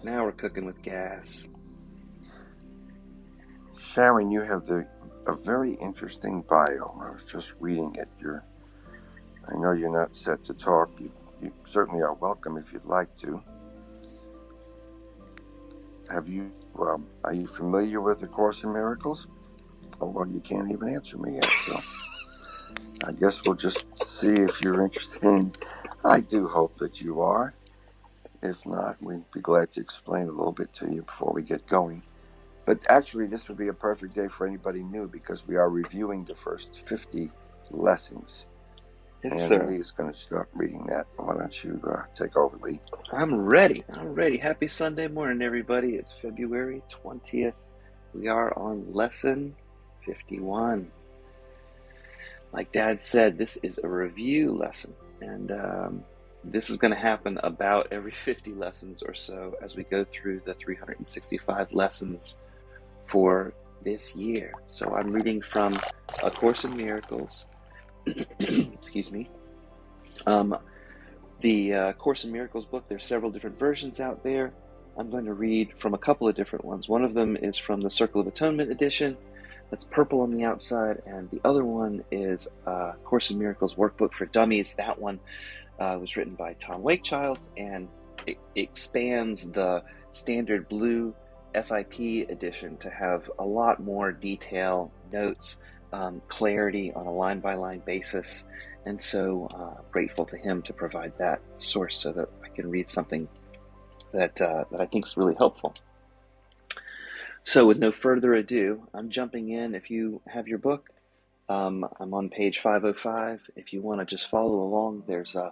Now we're cooking with gas. Sharon, you have a very interesting bio. I was just reading it. I know you're not set to talk. You certainly are welcome if you'd like to. Are you familiar with the Course in Miracles? Oh, well, you can't even answer me yet, so I guess we'll just see if you're interested. I do hope that you are. If not, we'd be glad to explain a little bit to you before we get going. But actually, this would be a perfect day for anybody new because we are reviewing the first 50 lessons. Yes, And sir. Lee is going to start reading that. Why don't you take over, Lee? I'm ready. Happy Sunday morning, everybody. It's February 20th. We are on lesson 51. Like Dad said, this is a review lesson. And this is going to happen about every 50 lessons or so as we go through the 365 lessons for this year. So I'm reading from A Course in Miracles. Excuse me. The Course in Miracles book, there's several different versions out there. I'm going to read from a couple of different ones. One of them is from the Circle of Atonement edition. That's purple on the outside. And the other one is Course in Miracles Workbook for Dummies. That one was written by Tom Wakechild, and it expands the standard blue FIP edition to have a lot more detail, notes, clarity on a line-by-line basis. And so grateful to him to provide that source so that I can read something that I think is really helpful. So with no further ado, I'm jumping in. If you have your book, I'm on page 505. If you want to just follow along, there's a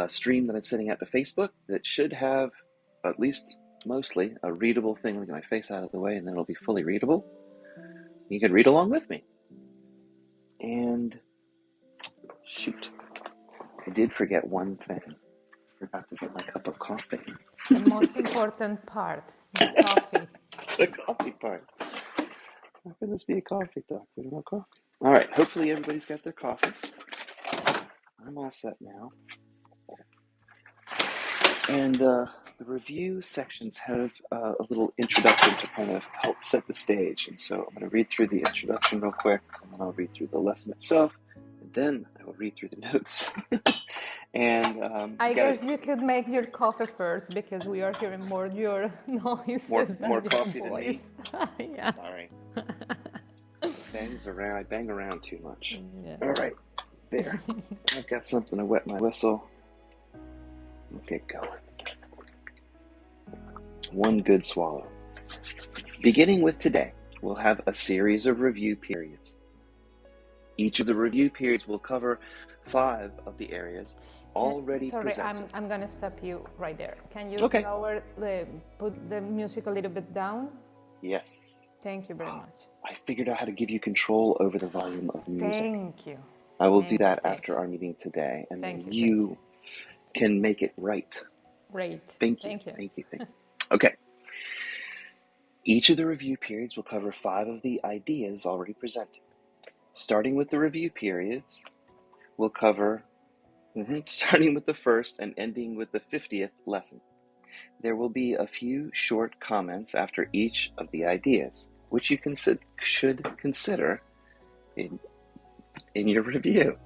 stream that I'm sending out to Facebook that should have, at least mostly, a readable thing. Let me get my face out of the way and then it'll be fully readable. You can read along with me. And shoot, I did forget one thing. I forgot to get my cup of coffee. The most important part, the coffee. The coffee part. How can this be a coffee talk? We don't have coffee. All right, hopefully everybody's got their coffee. I'm all set now. And the review sections have a little introduction to kind of help set the stage. And so I'm going to read through the introduction real quick, and then I'll read through the lesson itself, and then I will read through the notes. And I guess you could make your coffee first because we are hearing more your noises than more your coffee voice. than me. Yeah. Sorry. I bang around too much. Yeah. All right, there. I've got something to wet my whistle. Let's get going. One good swallow. Beginning with today, we'll have a series of review periods. Each of the review periods will cover 5 of the areas already presented. Sorry, I'm going to stop you right there. Can you put the music a little bit down? Yes. Thank you very much. I figured out how to give you control over the volume of music. Thank you. I will do that after our meeting today, and then you can make it right. Great. Thank you. Okay. Each of the review periods will cover 5 of the ideas already presented. Starting with the review periods, we'll cover, starting with the first and ending with the 50th lesson. There will be a few short comments after each of the ideas, which you should consider in your review.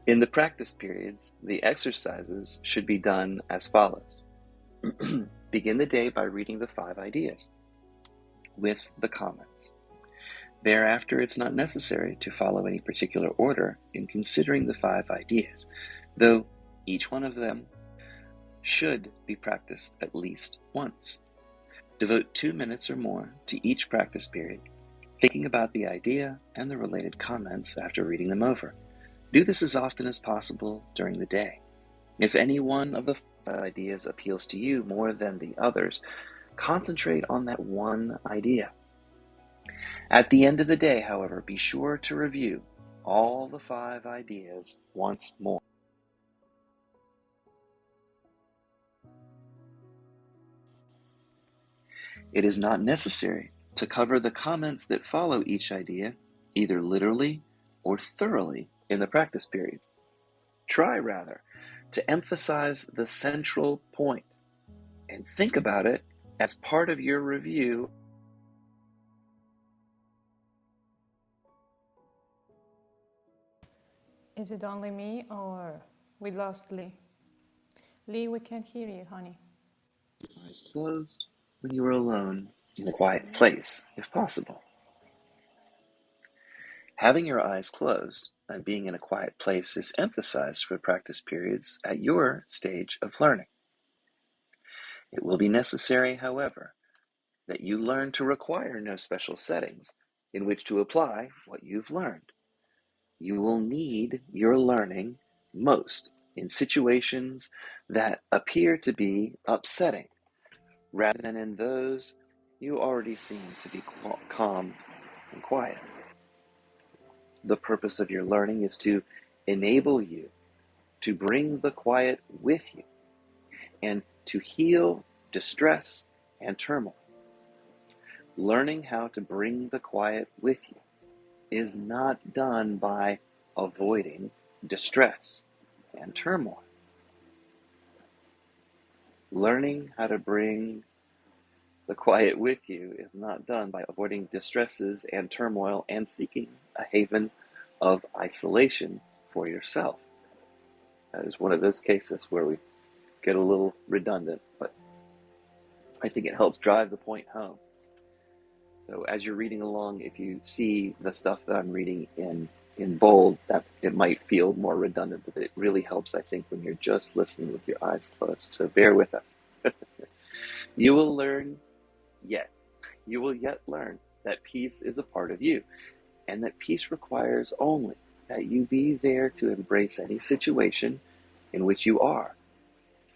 In the practice periods, the exercises should be done as follows. Begin the day by reading the 5 ideas with the comments. Thereafter, it's not necessary to follow any particular order in considering the 5 ideas, though each one of them should be practiced at least once. Devote 2 minutes or more to each practice period, thinking about the idea and the related comments after reading them over. Do this as often as possible during the day. If any one of the 5 ideas appeals to you more than the others, concentrate on that one idea. At the end of the day, however, be sure to review all the 5 ideas once more. It is not necessary to cover the comments that follow each idea, either literally or thoroughly, in the practice periods. Try, rather, to emphasize the central point and think about it as part of your review. Is it only me or we lost Lee? Lee, we can't hear you, honey. Eyes closed when you are alone in a quiet place, if possible. Having your eyes closed and being in a quiet place is emphasized for practice periods at your stage of learning. It will be necessary, however, that you learn to require no special settings in which to apply what you've learned. You will need your learning most in situations that appear to be upsetting, rather than in those you already seem to be calm and quiet. The purpose of your learning is to enable you to bring the quiet with you and to heal distress and turmoil. Learning how to bring the quiet with you is not done by avoiding distress and turmoil. Learning how to bring the quiet with you is not done by avoiding distresses and turmoil and seeking a haven of isolation for yourself. That is one of those cases where we get a little redundant, but I think it helps drive the point home. So as you're reading along, if you see the stuff that I'm reading in bold, that it might feel more redundant, but it really helps, I think, when you're just listening with your eyes closed. So bear with us. You will yet learn that peace is a part of you, and that peace requires only that you be there to embrace any situation in which you are.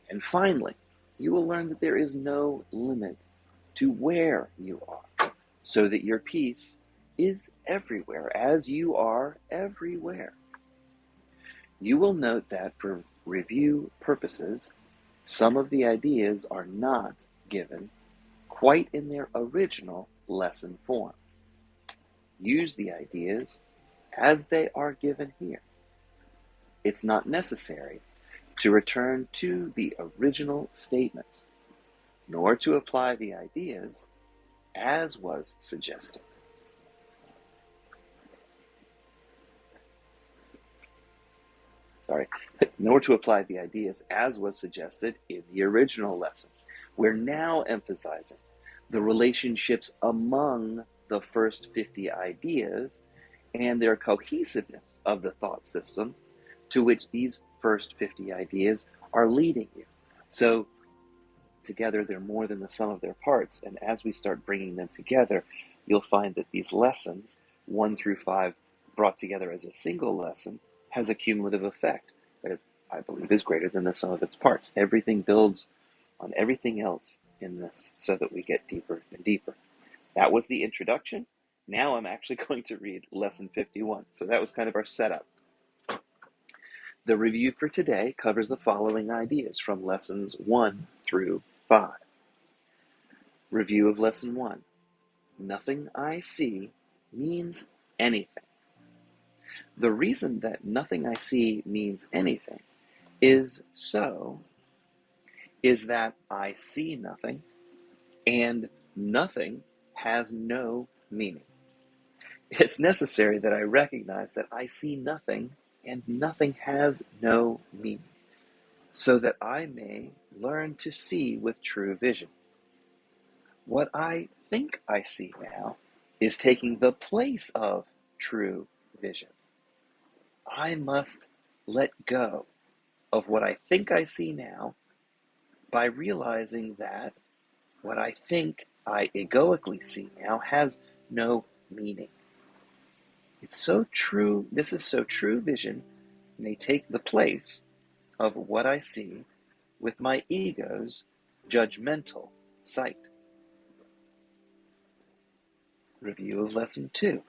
And finally, you will learn that there is no limit to where you are, so that your peace is everywhere, as you are everywhere. You will note that for review purposes, some of the ideas are not given quite in their original lesson form. Use the ideas as they are given here. It's not necessary to return to the original statements, nor to apply the ideas as was suggested. Nor to apply the ideas as was suggested in the original lesson. We're now emphasizing the relationships among the first 50 ideas and their cohesiveness of the thought system to which these first 50 ideas are leading you. So together they're more than the sum of their parts, and as we start bringing them together, you'll find that these lessons, 1 through 5, brought together as a single lesson, has a cumulative effect that I believe is greater than the sum of its parts. Everything builds on everything else in this so that we get deeper and deeper. That was the introduction. Now I'm actually going to read lesson 51. So that was kind of our setup. The review for today covers the following ideas from lessons 1 through 5. Review of lesson 1. Nothing I see means anything. The reason that nothing I see means anything is that I see nothing, and nothing has no meaning. It's necessary that I recognize that I see nothing, and nothing has no meaning, so that I may learn to see with true vision. What I think I see now is taking the place of true vision. I must let go of what I think I see now by realizing that what I think I egoically see now has no meaning. It's so true. This is so true vision may take the place of what I see with my ego's judgmental sight. Review of lesson 2.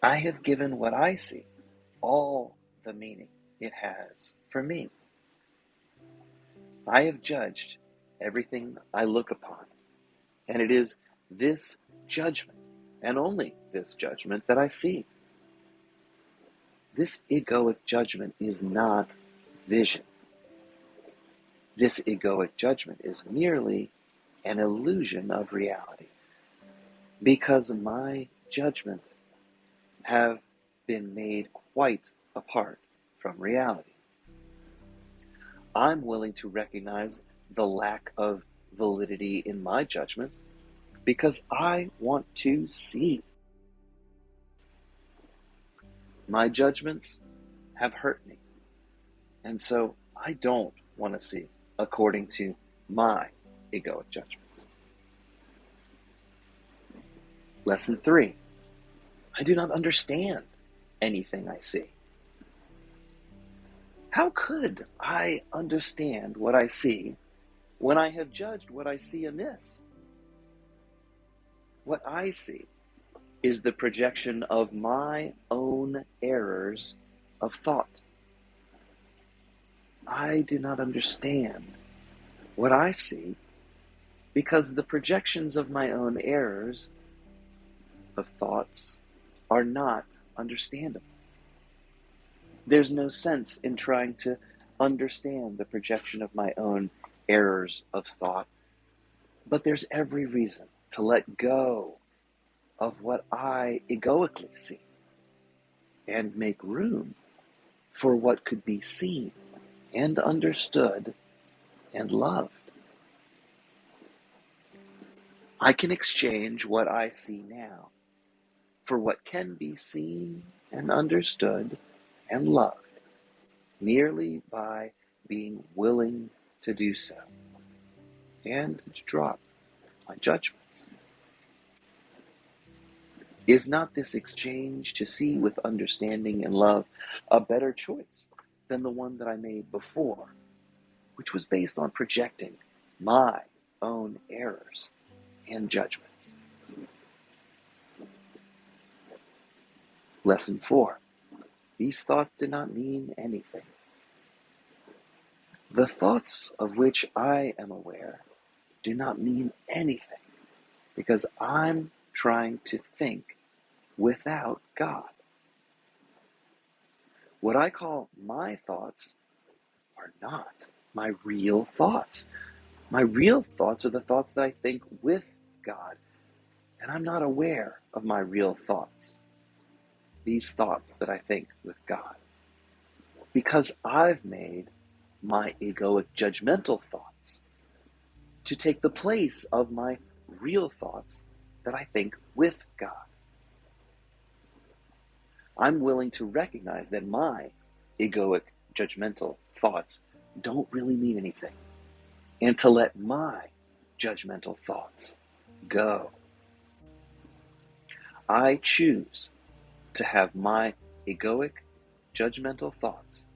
I have given what I see all the meaning it has for me. I have judged everything I look upon, and it is this judgment, and only this judgment, that I see. This egoic judgment is not vision. This egoic judgment is merely an illusion of reality, because my judgments have been made quite apart from reality. I'm willing to recognize the lack of validity in my judgments because I want to see. My judgments have hurt me, and so I don't want to see according to my egoic judgments. Lesson 3. I do not understand anything I see. How could I understand what I see when I have judged what I see amiss? What I see is the projection of my own errors of thought. I do not understand what I see because the projections of my own errors of thoughts are not understandable. There's no sense in trying to understand the projection of my own errors of thought, but there's every reason to let go of what I egoically see and make room for what could be seen and understood and loved. I can exchange what I see now for what can be seen and understood and loved merely by being willing to do so and to drop my judgments. Is not this exchange to see with understanding and love a better choice than the one that I made before, which was based on projecting my own errors and judgments? Lesson 4. These thoughts do not mean anything. The thoughts of which I am aware do not mean anything because I'm trying to think without God. What I call my thoughts are not my real thoughts. My real thoughts are the thoughts that I think with God, and I'm not aware of my real thoughts, these thoughts that I think with God, because I've made my egoic judgmental thoughts to take the place of my real thoughts that I think with God. I'm willing to recognize that my egoic judgmental thoughts don't really mean anything, and to let my judgmental thoughts go. I choose to have my egoic judgmental thoughts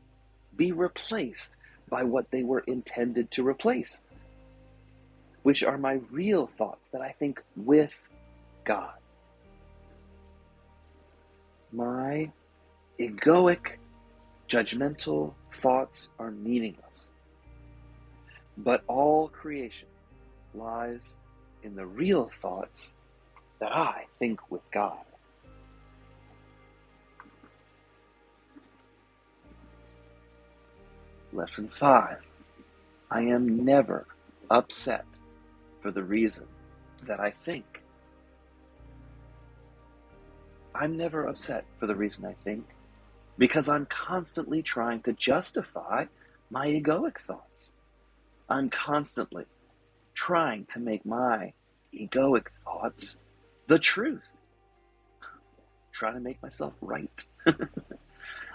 be replaced by what they were intended to replace, which are my real thoughts that I think with God. My egoic judgmental thoughts are meaningless, but all creation lies in the real thoughts that I think with God. Lesson 5. I am never upset for the reason that I think. I'm never upset for the reason I think because I'm constantly trying to justify my egoic thoughts. I'm constantly trying to make my egoic thoughts the truth. Trying to make myself right.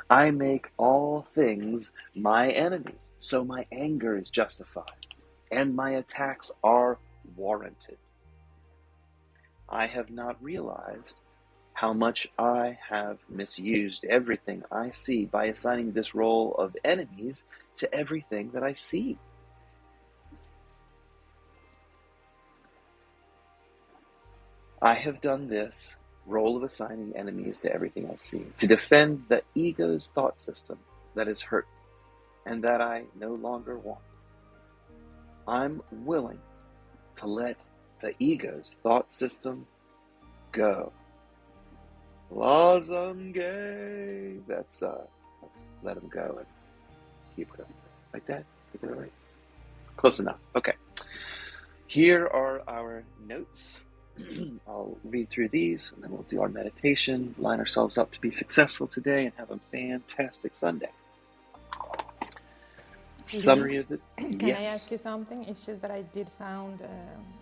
I make all things my enemies, so my anger is justified, and my attacks are warranted. I have not realized how much I have misused everything I see by assigning this role of enemies to everything that I see. I have done this role of assigning enemies to everything I see to defend the ego's thought system that is hurt and that I no longer want. I'm willing to let the ego's thought system go. Blossom gay. Let's let him go and keep it like that. Get that right. Close enough. Okay. Here are our notes. I'll read through these and then we'll do our meditation, line ourselves up to be successful today, and have a fantastic Sunday. Summary of the... Can I ask you something? It's just that I did found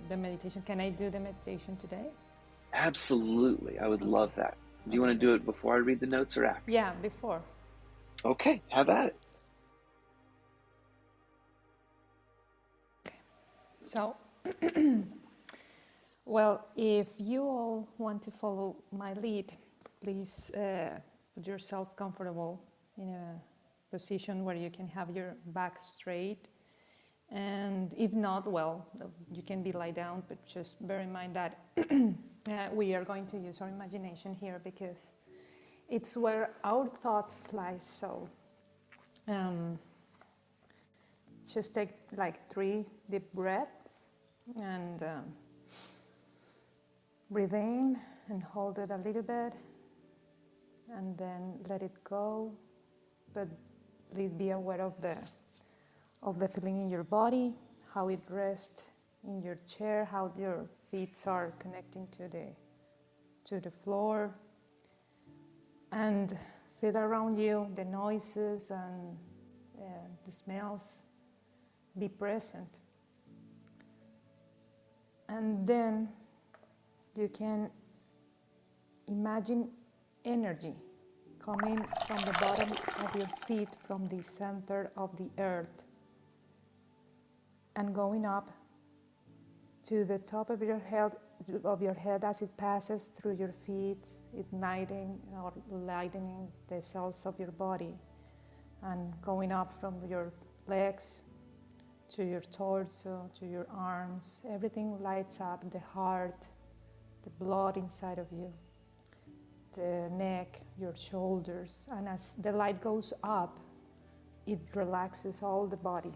the meditation. Can I do the meditation today? Absolutely. I would love that. Do you want to do it before I read the notes or after? Yeah, before. Okay, have at it. So, well, if you all want to follow my lead, please put yourself comfortable in a position where you can have your back straight. And if not, well, you can be lie down, but just bear in mind that we are going to use our imagination here because it's where our thoughts lie. So just take like 3 deep breaths and breathe in and hold it a little bit and then let it go. But please be aware of the feeling in your body, how it rests in your chair, how your feet are connecting to the floor, and feel around you the noises and the smells. Be present. And then you can imagine energy coming from the bottom of your feet, from the center of the earth, and going up to the top of your head as it passes through your feet, igniting or lightening the cells of your body, and going up from your legs to your torso, to your arms. Everything lights up, the heart, the blood inside of you, the neck, your shoulders. And as the light goes up, it relaxes all the body.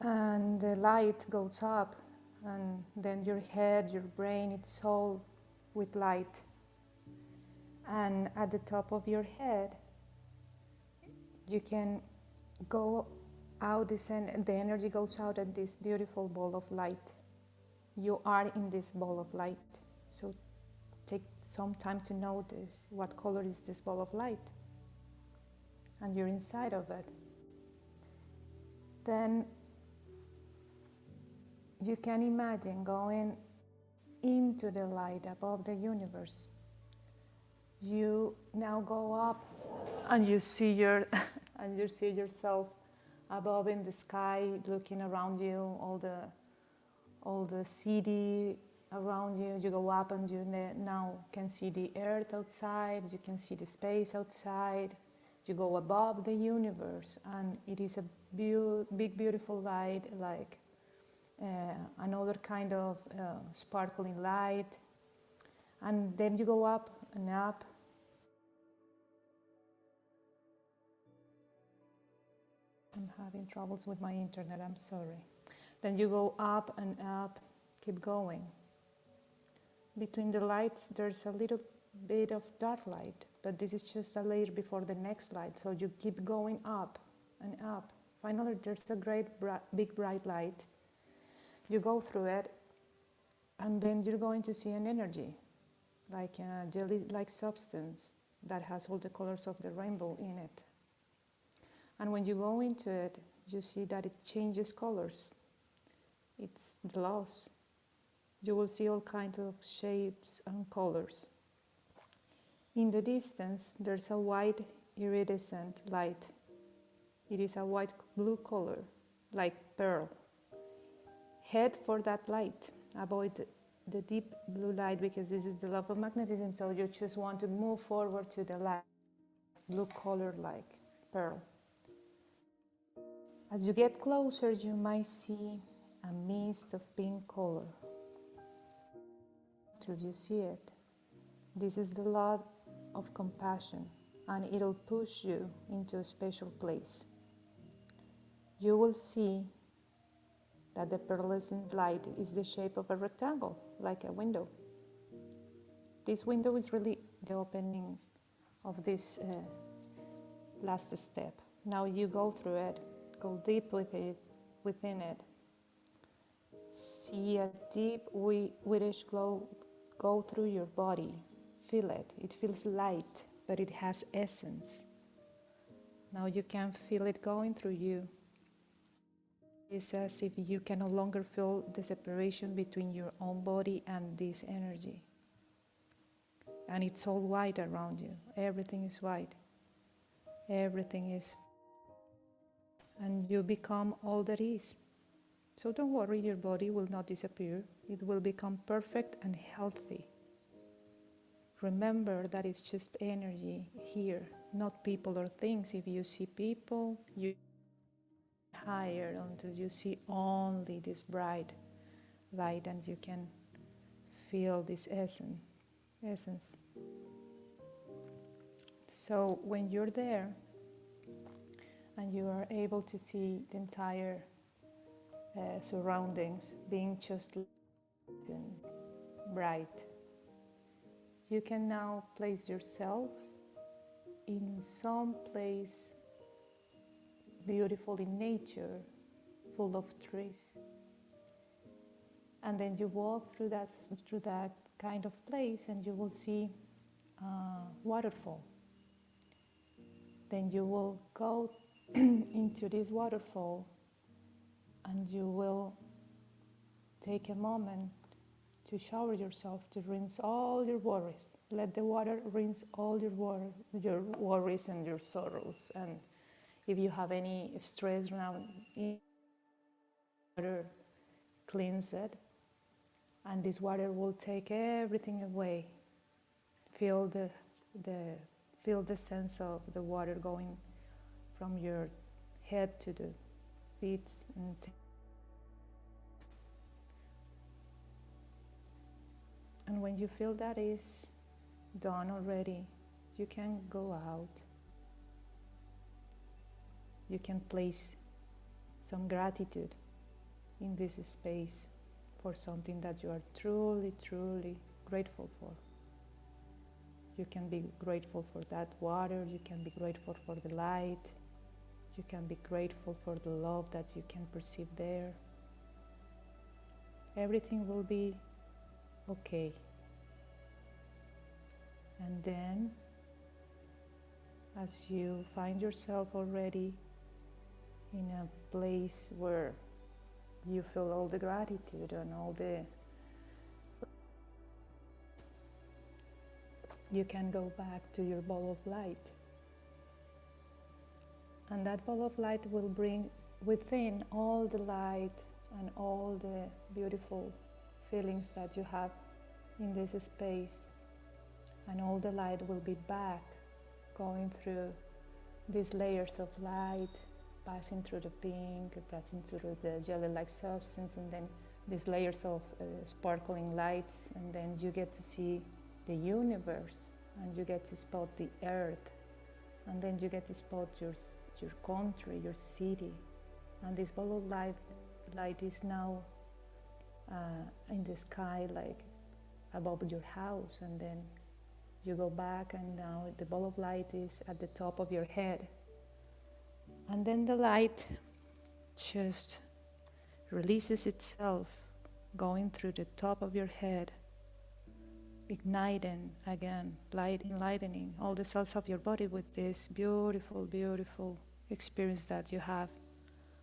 And the light goes up, and then your head, your brain, it's all with light. And at the top of your head, you can go out, the energy goes out at this beautiful ball of light. You are in this ball of light. So take some time to notice what color is this ball of light. And you're inside of it. Then you can imagine going into the light above the universe. You now go up and you see yourself above in the sky, looking around you, all the city around you. You go up and you now can see the earth outside, you can see the space outside. You go above the universe, and it is a big beautiful light, like another kind of sparkling light. And then you go up and up. I'm having troubles with my internet, I'm sorry. Then you go up and up, keep going. Between the lights, there's a little bit of dark light, but this is just a layer before the next light. So you keep going up and up. Finally, there's a great big bright light. You go through it, and then you're going to see an energy, like a jelly-like substance that has all the colors of the rainbow in it. And when you go into it, you see that it changes colors. It's gloss. You will see all kinds of shapes and colors. In the distance, there's a white iridescent light. It is a white-blue color, like pearl. Head for that light. Avoid the deep blue light because this is the love of magnetism, so you just want to move forward to the light, blue color like pearl. As you get closer, you might see a mist of pink color. Till you see it. This is the love of compassion, and it'll push you into a special place. You will see that the pearlescent light is the shape of a rectangle, like a window. This window is really the opening of this last step. Now you go through it, go deep within it, see a deep whitish glow go through your body. Feel it. It feels light, but it has essence. Now you can feel it going through you. It's as if you can no longer feel the separation between your own body and this energy. And it's all white around you. Everything is white. Everything is. And you become all that is. So don't worry, your body will not disappear. It will become perfect and healthy. Remember that it's just energy here, not people or things. If you see people, you higher until you see only this bright light and you can feel this essence. So when you're there and you are able to see the entire surroundings being just bright, you can now place yourself in some place beautiful in nature, full of trees. And then you walk through that kind of place and you will see a waterfall. Then you will go into this waterfall and you will take a moment to shower yourself, to rinse all your worries. Let the water rinse all your worries and your sorrows. And if you have any stress around, water cleanse it, and this water will take everything away. Feel the sense of the water going from your head to the feet, and when you feel that is done already, you can go out. You can place some gratitude in this space for something that you are truly, truly grateful for. You can be grateful for that water, you can be grateful for the light, you can be grateful for the love that you can perceive there. Everything will be okay. And then, as you find yourself already in a place where you feel all the gratitude and you can go back to your ball of light. And that ball of light will bring within all the light and all the beautiful feelings that you have in this space. And all the light will be back, going through these layers of light, passing through the pink, passing through the jelly-like substance, and then these layers of sparkling lights, and then you get to see the universe, and you get to spot the earth, and then you get to spot your country, your city, and this ball of light is now in the sky, like above your house, and then you go back, and now the ball of light is at the top of your head. And then the light just releases itself, going through the top of your head, igniting again, enlightening all the cells of your body with this beautiful, beautiful experience that you have.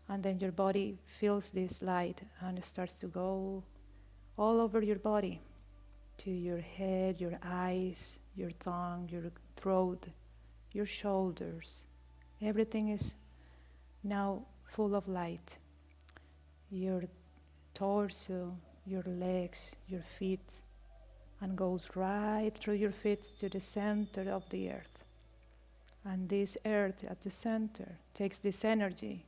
And then your body feels this light and it starts to go all over your body, to your head, your eyes, your tongue, your throat, your shoulders. Everything is now full of light. Your torso, your legs, your feet, and goes right through your feet to the center of the earth. And this earth at the center takes this energy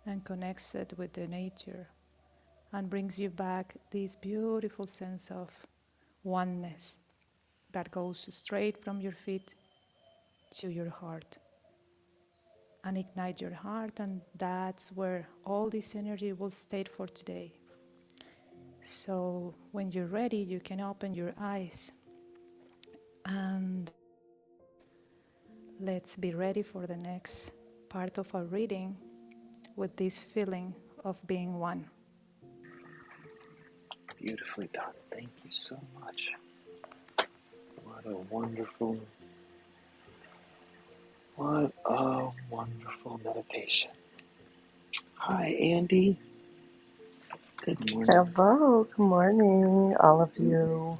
and connects it with the nature and brings you back this beautiful sense of oneness that goes straight from your feet to your heart and ignite your heart, and that's where all this energy will stay for today. So when you're ready, you can open your eyes and let's be ready for the next part of our reading with this feeling of being one. Beautifully done. Thank you so much. What a wonderful meditation. Hi, Andy. Good morning. Hello, good morning, all of you.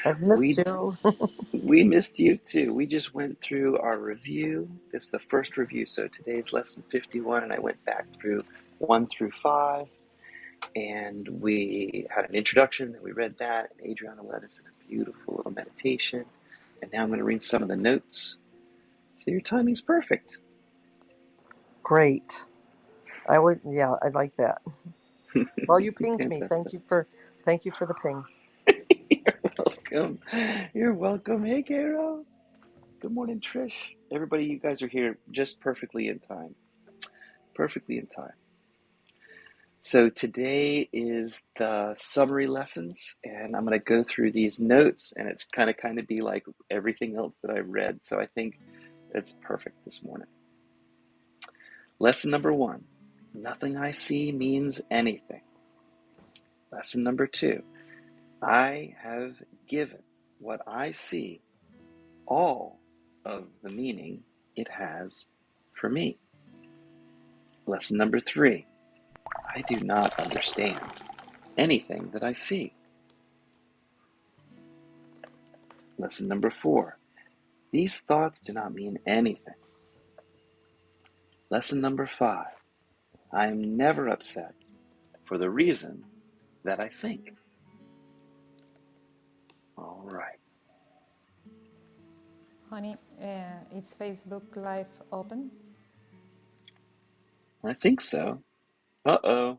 I've missed We you. we missed you too. We just went through our review. This is the first review, so today's lesson 51, and I went back through 1 through 5, and we had an introduction, and we read that, and Adriana led us in a beautiful little meditation, and now I'm going to read some of the notes. So your timing's perfect. Great. I like that. Well, you pinged me. Fantastic. Thank you for the ping. You're welcome. You're welcome. Hey, Carol. Good morning, Trish. Everybody, you guys are here just perfectly in time. Perfectly in time. So today is the summary lessons, and I'm going to go through these notes, and it's kind of be like everything else that I read. So I think it's perfect this morning. Lesson number 1, nothing I see means anything. Lesson number 2, I have given what I see all of the meaning it has for me. Lesson number 3, I do not understand anything that I see. Lesson number 4, these thoughts do not mean anything. Lesson number 5, I am never upset for the reason that I think. All right. Honey, is Facebook Live open? I think so. Uh-oh.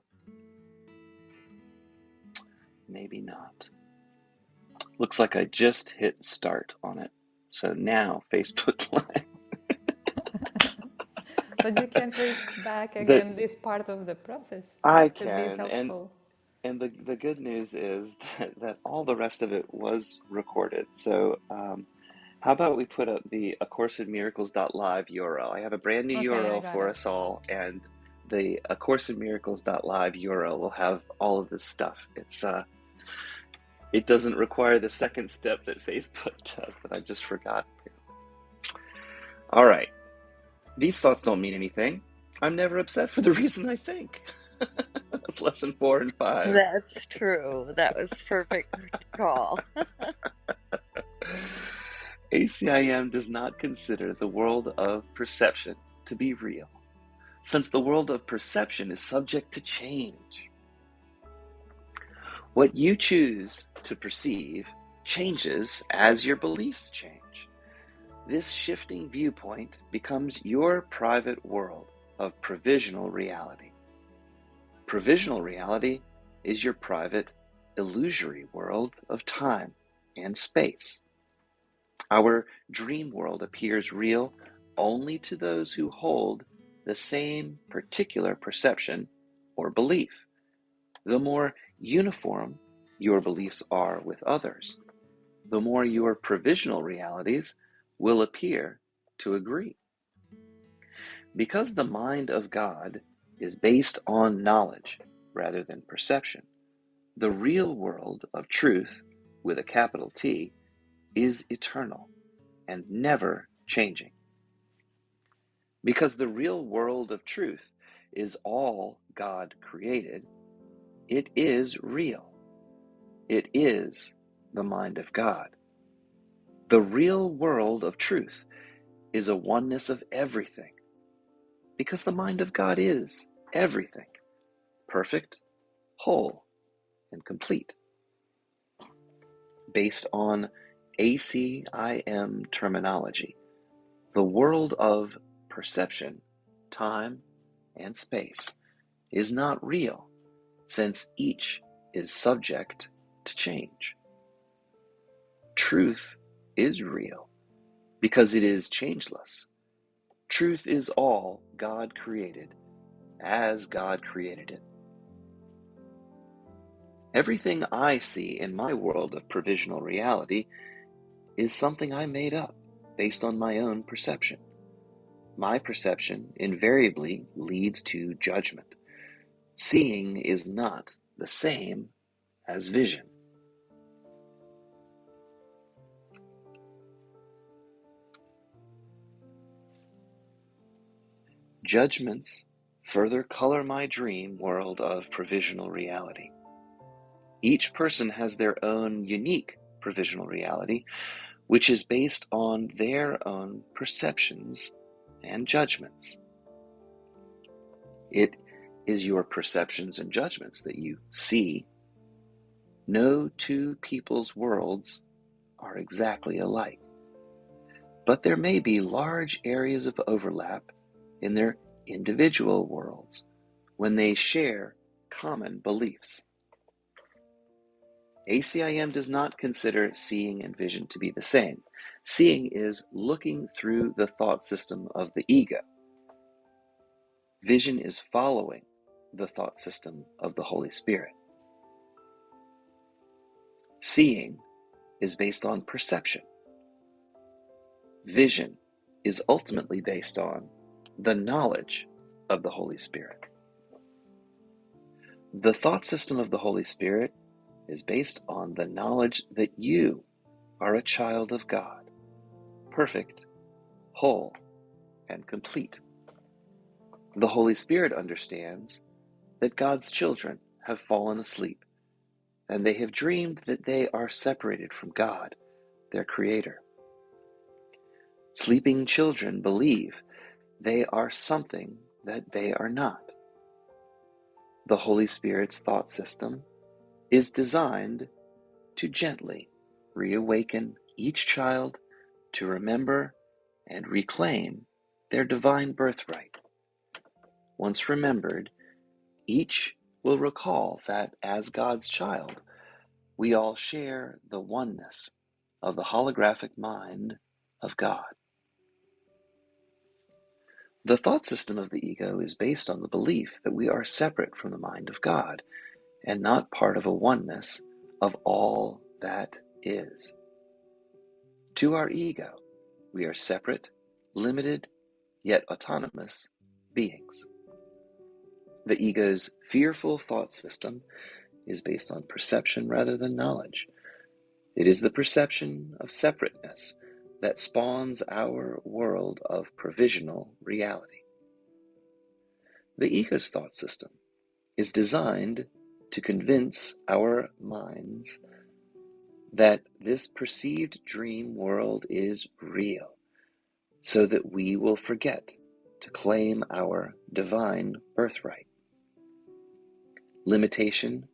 Maybe not. Looks like I just hit start on it. So now Facebook Live. But you can read back That again this part of the process. I That could be can, helpful. and the good news is that all the rest of it was recorded. So how about we put up the A Course in Miracles.live URL? I have a brand new Okay, I URL got for it. us all, and the A Course in Miracles.live URL will have all of this stuff. It doesn't require the second step that Facebook does that I just forgot. All right. These thoughts don't mean anything. I'm never upset for the reason I think. That's lesson 4 and 5. That's true. That was perfect call. ACIM does not consider the world of perception to be real, since the world of perception is subject to change. What you choose to perceive changes as your beliefs change. This shifting viewpoint becomes your private world of provisional reality. Provisional reality is your private, illusory world of time and space. Our dream world appears real only to those who hold the same particular perception or belief. The more uniform your beliefs are with others, the more your provisional realities will appear to agree. Because the mind of God is based on knowledge rather than perception, the real world of truth, with a capital T, is eternal and never changing. Because the real world of truth is all God created, it is real. It is the mind of God. The real world of truth is a oneness of everything, because the mind of God is everything, perfect, whole, and complete. Based on ACIM terminology, the world of perception, time, and space is not real, since each is subject to change. Truth is real because it is changeless. Truth is all God created as God created it. Everything I see in my world of provisional reality is something I made up based on my own perception. My perception invariably leads to judgment. Seeing is not the same as vision. Judgments further color my dream world of provisional reality. Each person has their own unique provisional reality, which is based on their own perceptions and judgments. It is your perceptions and judgments that you see. No two people's worlds are exactly alike, but there may be large areas of overlap in their individual worlds when they share common beliefs. ACIM does not consider seeing and vision to be the same. Seeing is looking through the thought system of the ego. Vision is following the thought system of the Holy Spirit. Seeing is based on perception. Vision is ultimately based on the knowledge of the Holy Spirit. The thought system of the Holy Spirit is based on the knowledge that you are a child of God, perfect, whole, and complete. The Holy Spirit understands that God's children have fallen asleep, and they have dreamed that they are separated from God, their Creator. Sleeping children believe they are something that they are not. The Holy Spirit's thought system is designed to gently reawaken each child to remember and reclaim their divine birthright. Once remembered, each will recall that as God's child, we all share the oneness of the holographic mind of God. The thought system of the ego is based on the belief that we are separate from the mind of God and not part of a oneness of all that is. To our ego, we are separate, limited, yet autonomous beings. The ego's fearful thought system is based on perception rather than knowledge. It is the perception of separateness that spawns our world of provisional reality. The ego's thought system is designed to convince our minds that this perceived dream world is real, so that we will forget to claim our divine birthright. Limitation,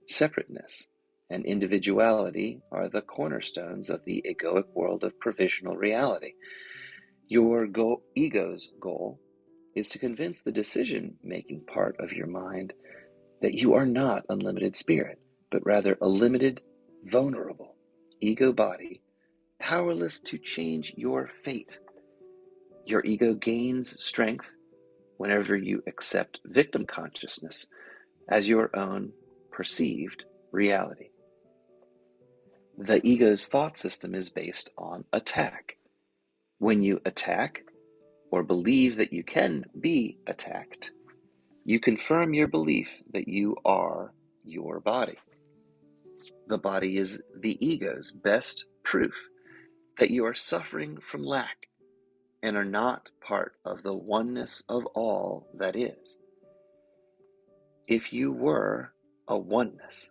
separateness, and individuality are the cornerstones of the egoic world of provisional reality. Your ego's goal is to convince the decision-making part of your mind that you are not unlimited spirit, but rather a limited, vulnerable ego body, powerless to change your fate. Your ego gains strength whenever you accept victim consciousness as your own perceived reality. The ego's thought system is based on attack. When you attack or believe that you can be attacked, you confirm your belief that you are your body. The body is the ego's best proof that you are suffering from lack and are not part of the oneness of all that is. If you were a oneness,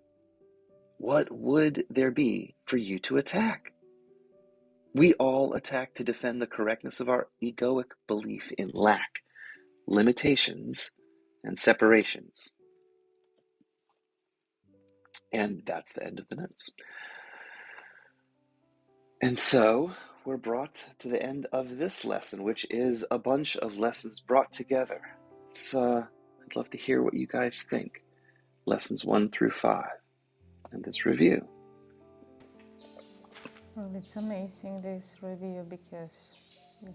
what would there be for you to attack? We all attack to defend the correctness of our egoic belief in lack, limitations, and separations. And that's the end of the notes. And so we're brought to the end of this lesson, which is a bunch of lessons brought together. I'd love to hear what you guys think. Lessons 1 through 5 in this review. Well, it's amazing, this review, because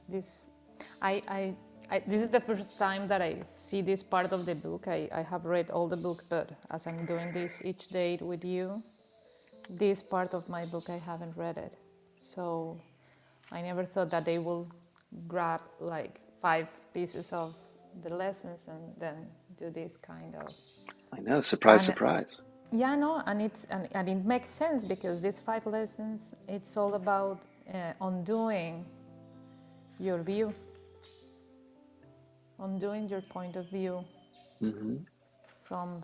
this, this is the first time that I see this part of the book. I have read all the book, but as I'm doing this each day with you, this part of my book, I haven't read it. So I never thought that they will grab like 5 pieces of the lessons and then do this kind of... I know, surprise. Yeah, no, and it makes sense because these 5 lessons, it's all about undoing your view, undoing your point of view Mm-hmm. from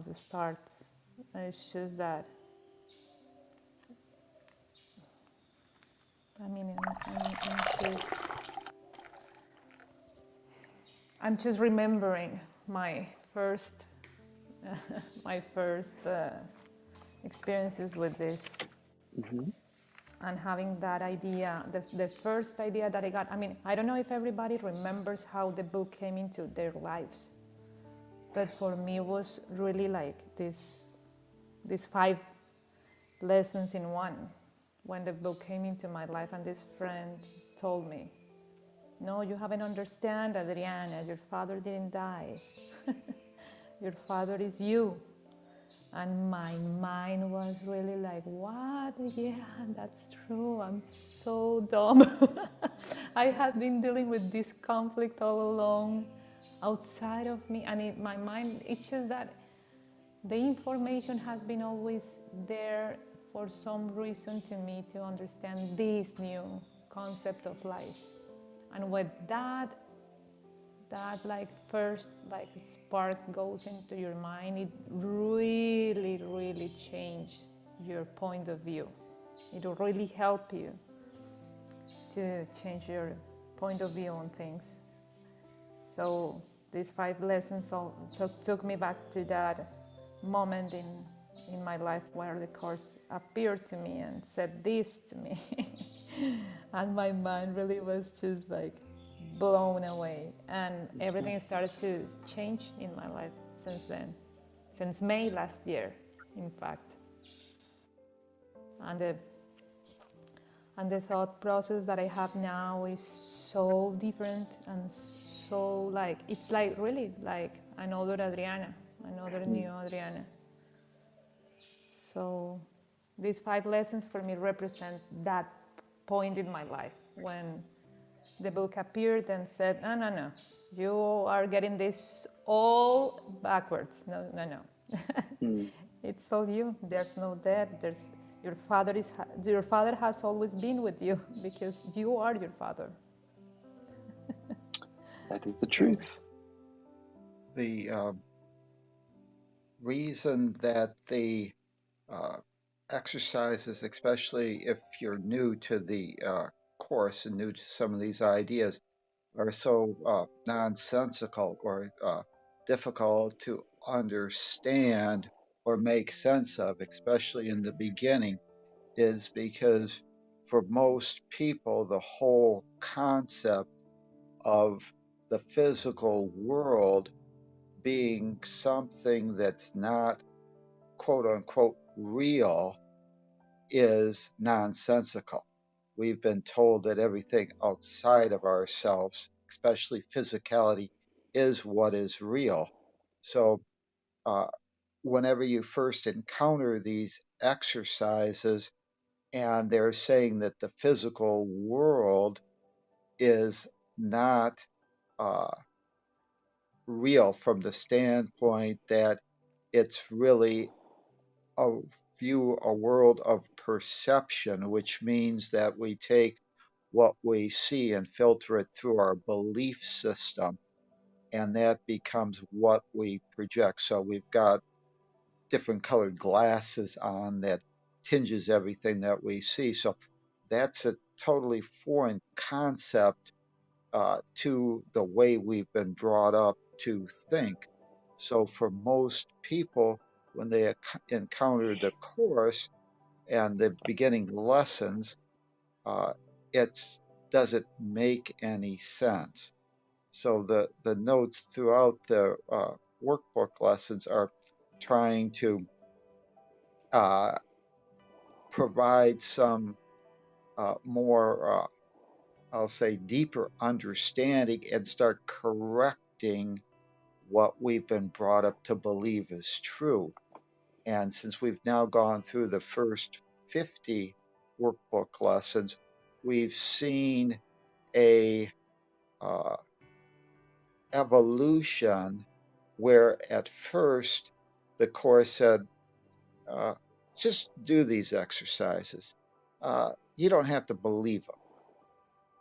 the start. It's just that I mean I'm just remembering my first my first experiences with this, Mm-hmm. and having that idea, the first idea that I got. I mean, I don't know if everybody remembers how the book came into their lives, but for me it was really like these 5 lessons in one. When the book came into my life, and this friend told me, no, you haven't understand, Adriana, your father didn't die. Your father is you. And my mind was really like, what? Yeah, that's true. I'm so dumb. I had been dealing with this conflict all along outside of me. And in my mind, it's just that the information has been always there for some reason to me to understand this new concept of life. And with that like first like spark goes into your mind, it really changes your point of view. It will really help you to change your point of view on things. So these 5 lessons all took me back to that moment in my life where the course appeared to me and said this to me. And my mind really was just like blown away, and That's everything nice. started to change in my life since then, since May last year, in fact. And the and the thought process that I have now is so different, and so like it's like really like another Adriana, another new Adriana. So these 5 lessons for me represent that point in my life when the book appeared and said, no, no, no, you are getting this all backwards. No, no, no. Mm. It's all you. There's no death. Your father has always been with you because you are your father. That is the So truth. The reason that the uh, exercises, especially if you're new to the course and new to some of these ideas, are so nonsensical or difficult to understand or make sense of, especially in the beginning, is because for most people, the whole concept of the physical world being something that's not quote unquote real is nonsensical. We've been told that everything outside of ourselves, especially physicality, is what is real. So, uh, whenever you first encounter these exercises and they're saying that the physical world is not uh, real from the standpoint that it's really a a world of perception, which means that we take what we see and filter it through our belief system, and that becomes what we project. So we've got different colored glasses on that tinges everything that we see. So that's a totally foreign concept to the way we've been brought up to think. So for most people, when they encounter the course and the beginning lessons, uh, it's does it make any sense? So the notes throughout the workbook lessons are trying to uh, provide some more, I'll say, deeper understanding and start correcting what we've been brought up to believe is true. And since we've now gone through the first 50 workbook lessons, we've seen a uh, evolution where at first the course said just do these exercises. You don't have to believe them.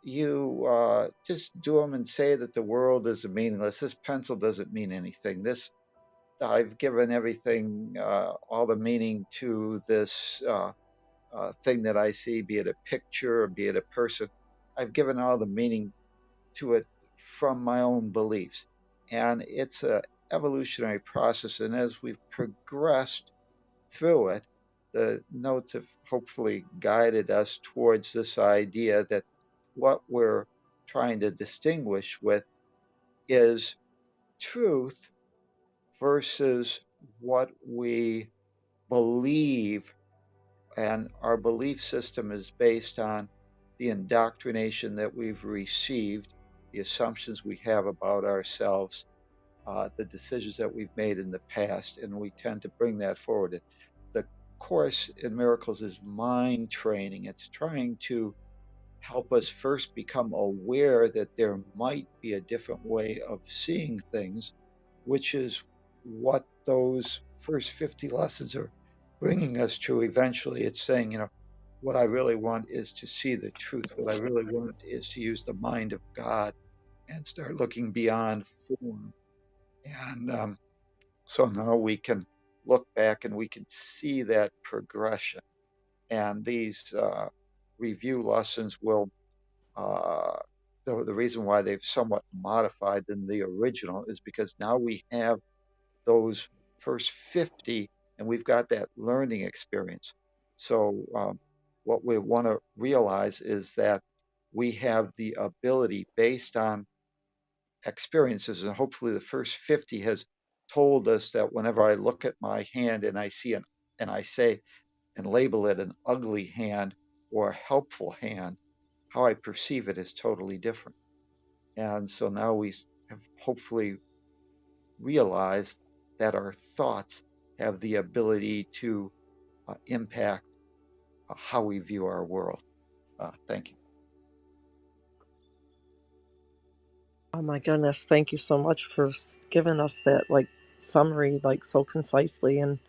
You just do them and say that the world is meaningless. This pencil doesn't mean anything. This I've given everything, all the meaning to this thing that I see, be it a picture or be it a person. I've given all the meaning to it from my own beliefs. And it's a evolutionary process. And as we've progressed through it, the notes have hopefully guided us towards this idea that what we're trying to distinguish with is truth versus what we believe. And our belief system is based on the indoctrination that we've received, the assumptions we have about ourselves, the decisions that we've made in the past, and we tend to bring that forward. The Course in Miracles is mind training. It's trying to help us first become aware that there might be a different way of seeing things, which is what those first 50 lessons are bringing us to. Eventually, it's saying, what I really want is to see the truth. What I really want is to use the mind of God and start looking beyond form. And so now we can look back and we can see that progression. And these review lessons will, uh, the reason why they've somewhat modified than the original is because now we have those first 50 and we've got that learning experience. So what we want to realize is that we have the ability based on experiences, and hopefully the first 50 has told us that whenever I look at my hand and I see and I say and label it an ugly hand or a helpful hand, how I perceive it is totally different. And so now we have hopefully realized that our thoughts have the ability to impact how we view our world. Thank you. Oh my goodness, thank you so much for giving us that like summary like so concisely and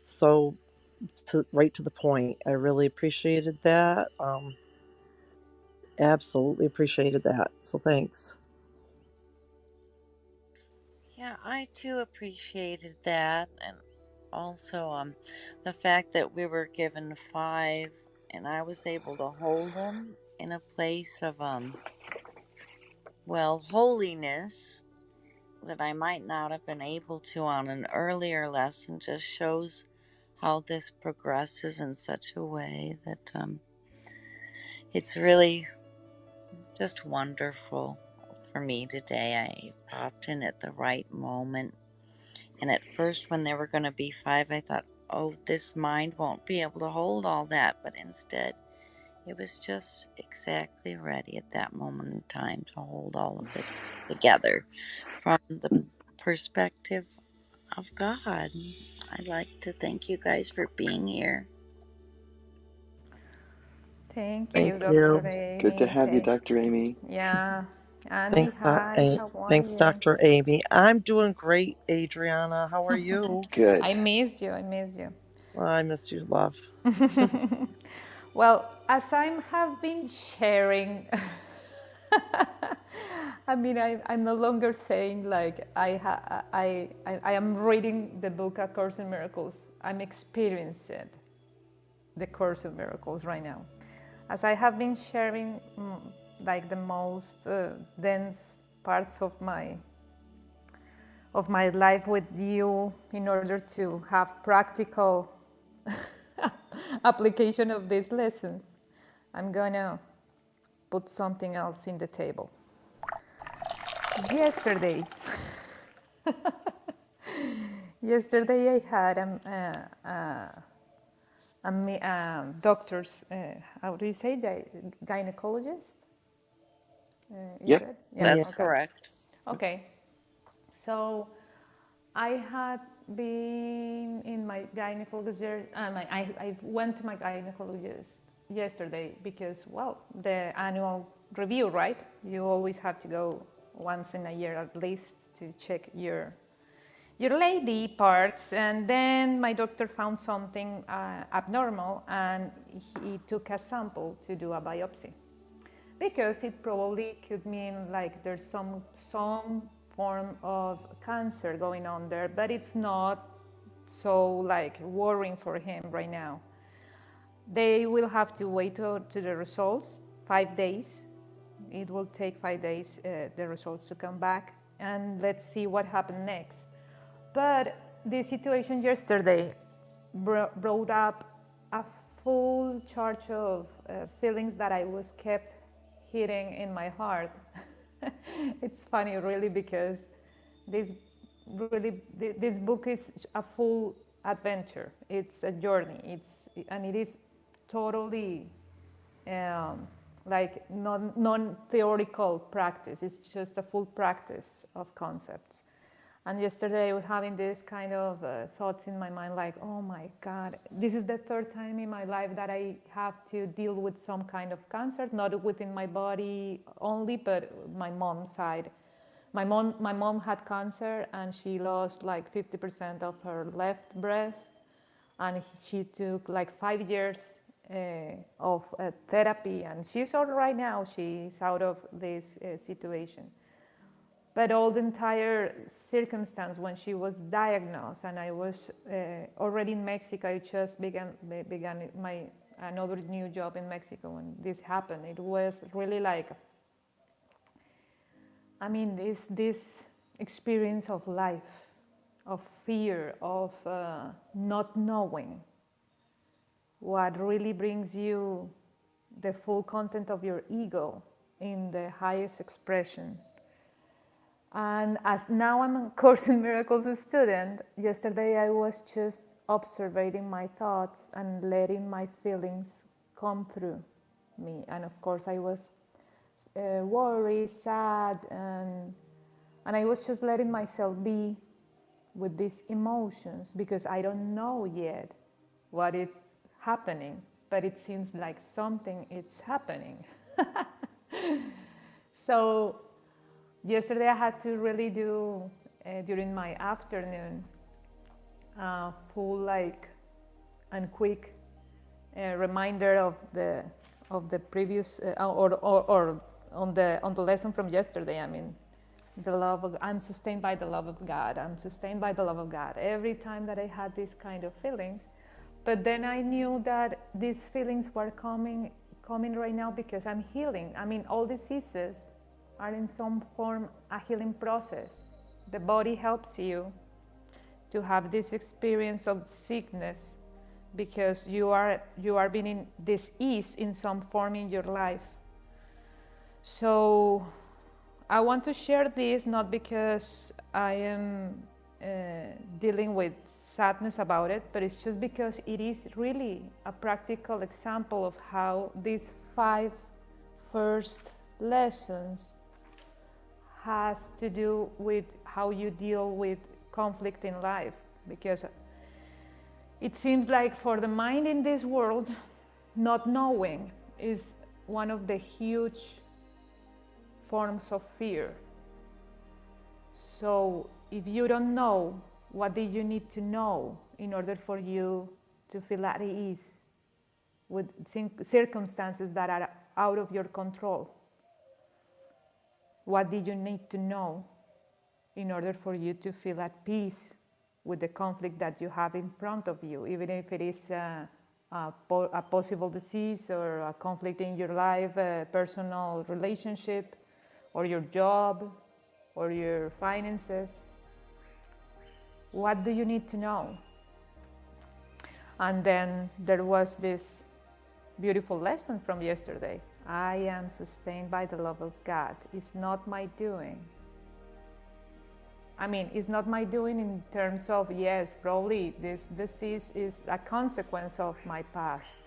so right to the point. I really appreciated that. Absolutely appreciated that. So thanks. Yeah, I too appreciated that, and also the fact that we were given five, and I was able to hold them in a place of holiness that I might not have been able to on an earlier lesson. Just shows how this progresses in such a way that it's really just wonderful for me today. I popped in at the right moment. And at first, when there were going to be five, I thought, oh, this mind won't be able to hold all that. But instead, it was just exactly ready at that moment in time to hold all of it together from the perspective of God. I'd like to thank you guys for being here. Thank Thank you, Dr. you. Good to Amy. have you, Dr. Amy. Yeah. Andy, hi, how are Thanks, you? Dr. Amy. I'm doing great, Adriana. How are you? I Good. missed you. I missed you. Well, I miss you, love. Well, as I have been sharing, I mean, I'm no longer saying like I am reading the book A Course in Miracles. I'm experiencing the Course in Miracles right now. As I have been sharing like the most dense parts of my life with you in order to have practical application of these lessons, I'm gonna put something else in the table. Yesterday, yesterday I had a doctor's, how do you say, gynecologist? You Yep. said? Yeah, Yeah. That's okay. correct. Okay, so I had been in my gynecologist, I went to my gynecologist yesterday because, well, the annual review, right? You always have to go once in a year at least to check your your lady parts, and then my doctor found something abnormal, and he took a sample to do a biopsy, because it probably could mean like there's some form of cancer going on there, but it's not so like worrying for him right now. They will have to wait to the results 5 days. It will take 5 days the results to come back, and let's see what happened next. But the situation yesterday brought up a full charge of feelings that I was kept hitting in my heart. It's funny, really, because this this book is a full adventure. It's a journey. And it is totally like non-theoretical practice. It's just a full practice of concepts. And yesterday I was having this kind of thoughts in my mind, like, oh my God, this is the third time in my life that I have to deal with some kind of cancer, not within my body only, but my mom's side. My mom had cancer, and she lost like 50% of her left breast, and she took like 5 years of therapy, and she's all right now. She's out of this situation. But all the entire circumstance when she was diagnosed, and I was already in Mexico, I just began my another new job in Mexico when this happened. It was really like, I mean, this experience of life, of fear, of not knowing, what really brings you the full content of your ego in the highest expression. And as now I'm a Course in Miracles student, yesterday I was just observing my thoughts and letting my feelings come through me. And of course I was worried, sad, and I was just letting myself be with these emotions, because I don't know yet what is happening, but it seems like something is happening. So yesterday I had to really do, during my afternoon, full like and quick reminder of the previous or on the lesson from yesterday. I mean, the love of, I'm sustained by the love of God. I'm sustained by the love of God. Every time that I had these kind of feelings, but then I knew that these feelings were coming right now because I'm healing. I mean, all diseases are in some form a healing process. The body helps you to have this experience of sickness because you are being in this ease in some form in your life. So I want to share this not because I am dealing with sadness about it, but it's just because it is really a practical example of how these 5 first lessons has to do with how you deal with conflict in life. Because it seems like for the mind in this world, not knowing is one of the huge forms of fear. So if you don't know, what do you need to know in order for you to feel at ease with circumstances that are out of your control? What do you need to know in order for you to feel at peace with the conflict that you have in front of you, even if it is a possible disease or a conflict in your life, a personal relationship, or your job, or your finances? What do you need to know? And then there was this beautiful lesson from yesterday. I am sustained by the love of God. It's not my doing. I mean, it's not my doing in terms of, yes, probably this disease is a consequence of my past.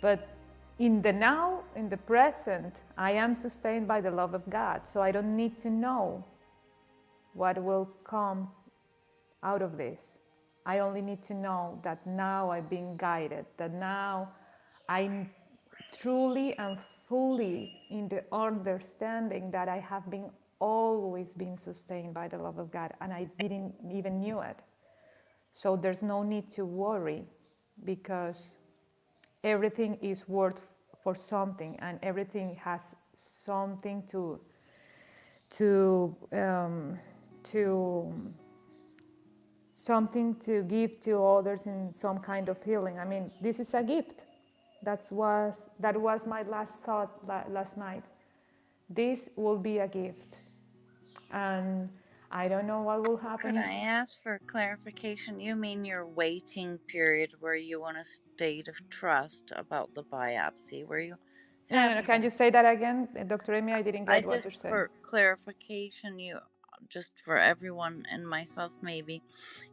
But in the now, in the present, I am sustained by the love of God. So I don't need to know what will come out of this. I only need to know that now I'm being guided, that now I'm truly and fully in the understanding that I have been always been sustained by the love of God, and I didn't even knew it. So there's no need to worry, because everything is worth for something, and everything has something to um, to something to give to others in some kind of healing. I mean, this is a gift. That was my last thought last night. This will be a gift, and I don't know what will happen. Could I ask for clarification? You mean your waiting period where you want a state of trust about the biopsy, where you have No. Can you say that again, Dr. Amy? I didn't I get what you're just, saying. for clarification, you, just for everyone and myself maybe,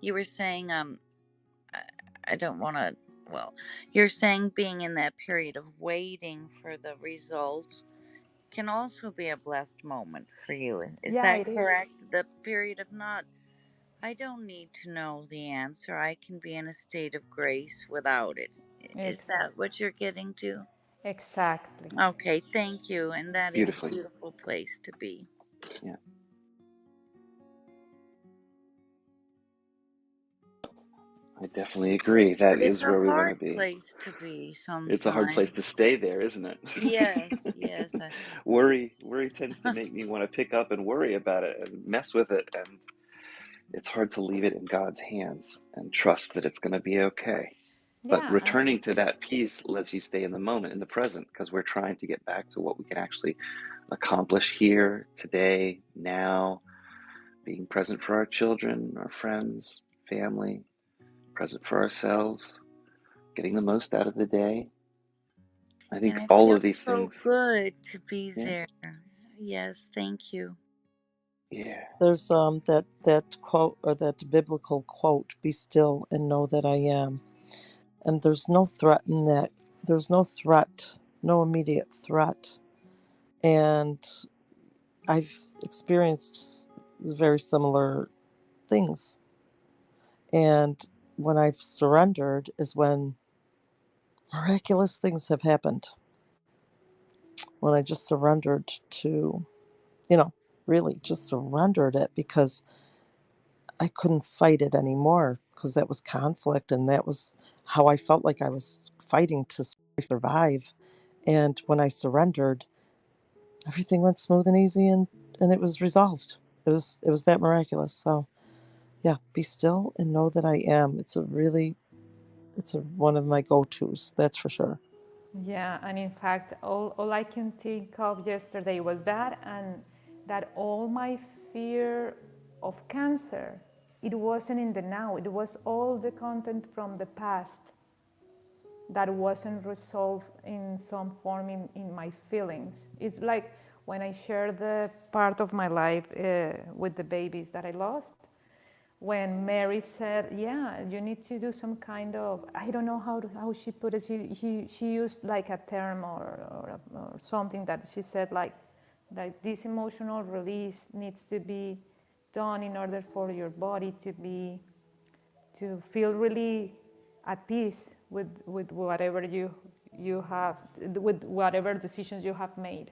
you were saying I don't want to, well, you're saying being in that period of waiting for the result can also be a blessed moment for you. Is Yeah, that it is. correct? The period of not, I don't need to know the answer. I can be in a state of grace without it. Is Exactly. that what you're getting to? Exactly. Okay, thank you. And that is a Beautifully. beautiful place to be. Yeah, I definitely agree. That But it's is a where we want to hard be. place to be It's a hard place to sometimes. stay there, isn't it? Yes, yes. Worry tends to make me want to pick up and worry about it and mess with it, and it's hard to leave it in God's hands and trust that it's going to be okay. But Yeah, and returning to that peace lets you stay in the moment, in the present, because we're trying to get back to what we can actually accomplish here, today, now, being present for our children, our friends, family, present for ourselves, getting the most out of the day. I And think it all feels of these so things, good to be yeah, there. Yes, thank you. yeah, There's that quote, or that biblical quote, "Be still and know that I am." And there's no threat in that. There's no threat, no immediate threat. And I've experienced very similar things. And when I've surrendered is when miraculous things have happened. When I just surrendered to, really just surrendered it, because I couldn't fight it anymore, because that was conflict, and that was how I felt like I was fighting to survive. And when I surrendered, everything went smooth and easy, and it was resolved. It was that miraculous. So yeah, be still and know that I am. It's one of my go-tos, that's for sure. yeah, and in fact, all I can think of yesterday was that, and that all my fear of cancer, it wasn't in the now, it was all the content from the past that wasn't resolved in some form in my feelings. It's like when I share the part of my life with the babies that I lost, when Mary said, "Yeah, you need to do some kind of," I don't know how she put it. She used like a term or something that she said like this emotional release needs to be done in order for your body to feel really at peace with whatever you have, with whatever decisions you have made.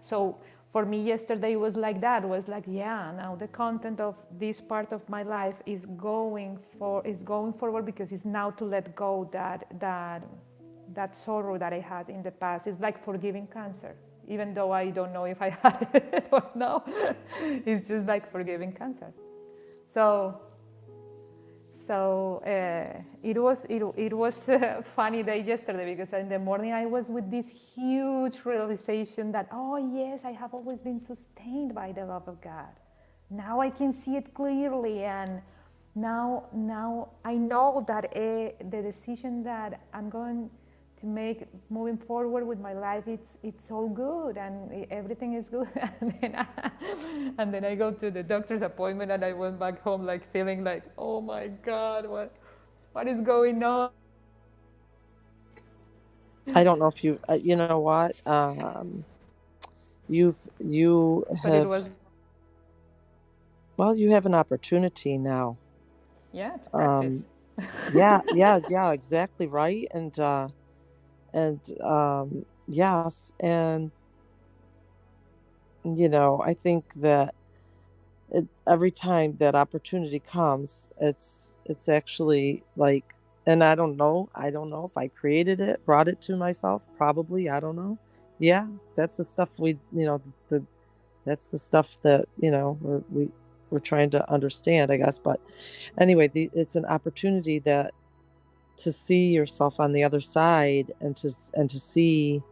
So for me yesterday was like that, was like, yeah, now the content of this part of my life is going forward, because it's now to let go that sorrow that I had in the past. It's like forgiving cancer, even though I don't know if I had it or no. It's just like forgiving cancer. So it was a funny day yesterday, because in the morning I was with this huge realization that, oh yes, I have always been sustained by the love of God. Now I can see it clearly, and now I know that the decision that I'm going to make moving forward with my life, it's all good, and everything is good. And then I go to the doctor's appointment, and I went back home like feeling like, oh my God, what is going on? I don't know if you know what, you But it have, was, well, you have an opportunity now. yeah, to Um, practice. yeah, exactly right. And yes, and I think that every time that opportunity comes, it's actually like, and I don't know if I created it, brought it to myself, probably, I don't know. Yeah, that's the stuff that's the stuff that we're trying to understand, I guess. But anyway, it's an opportunity that to see yourself on the other side, and to see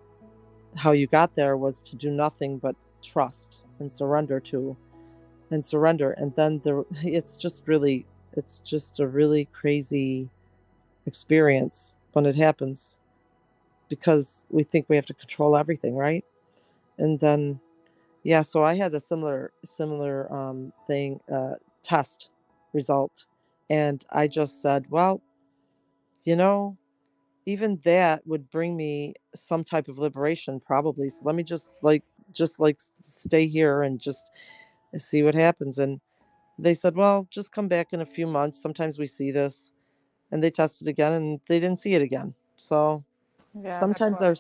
how you got there was to do nothing but trust and surrender, and then it's just a really crazy experience when it happens, because we think we have to control everything, right? And then, yeah, so I had a similar thing, test result, and I just said, well, you know even that would bring me some type of liberation, probably, so let me just stay here and just see what happens. And they said, well, just come back in a few months, sometimes we see this. And they tested again and they didn't see it again. So Yeah, that's sometimes why.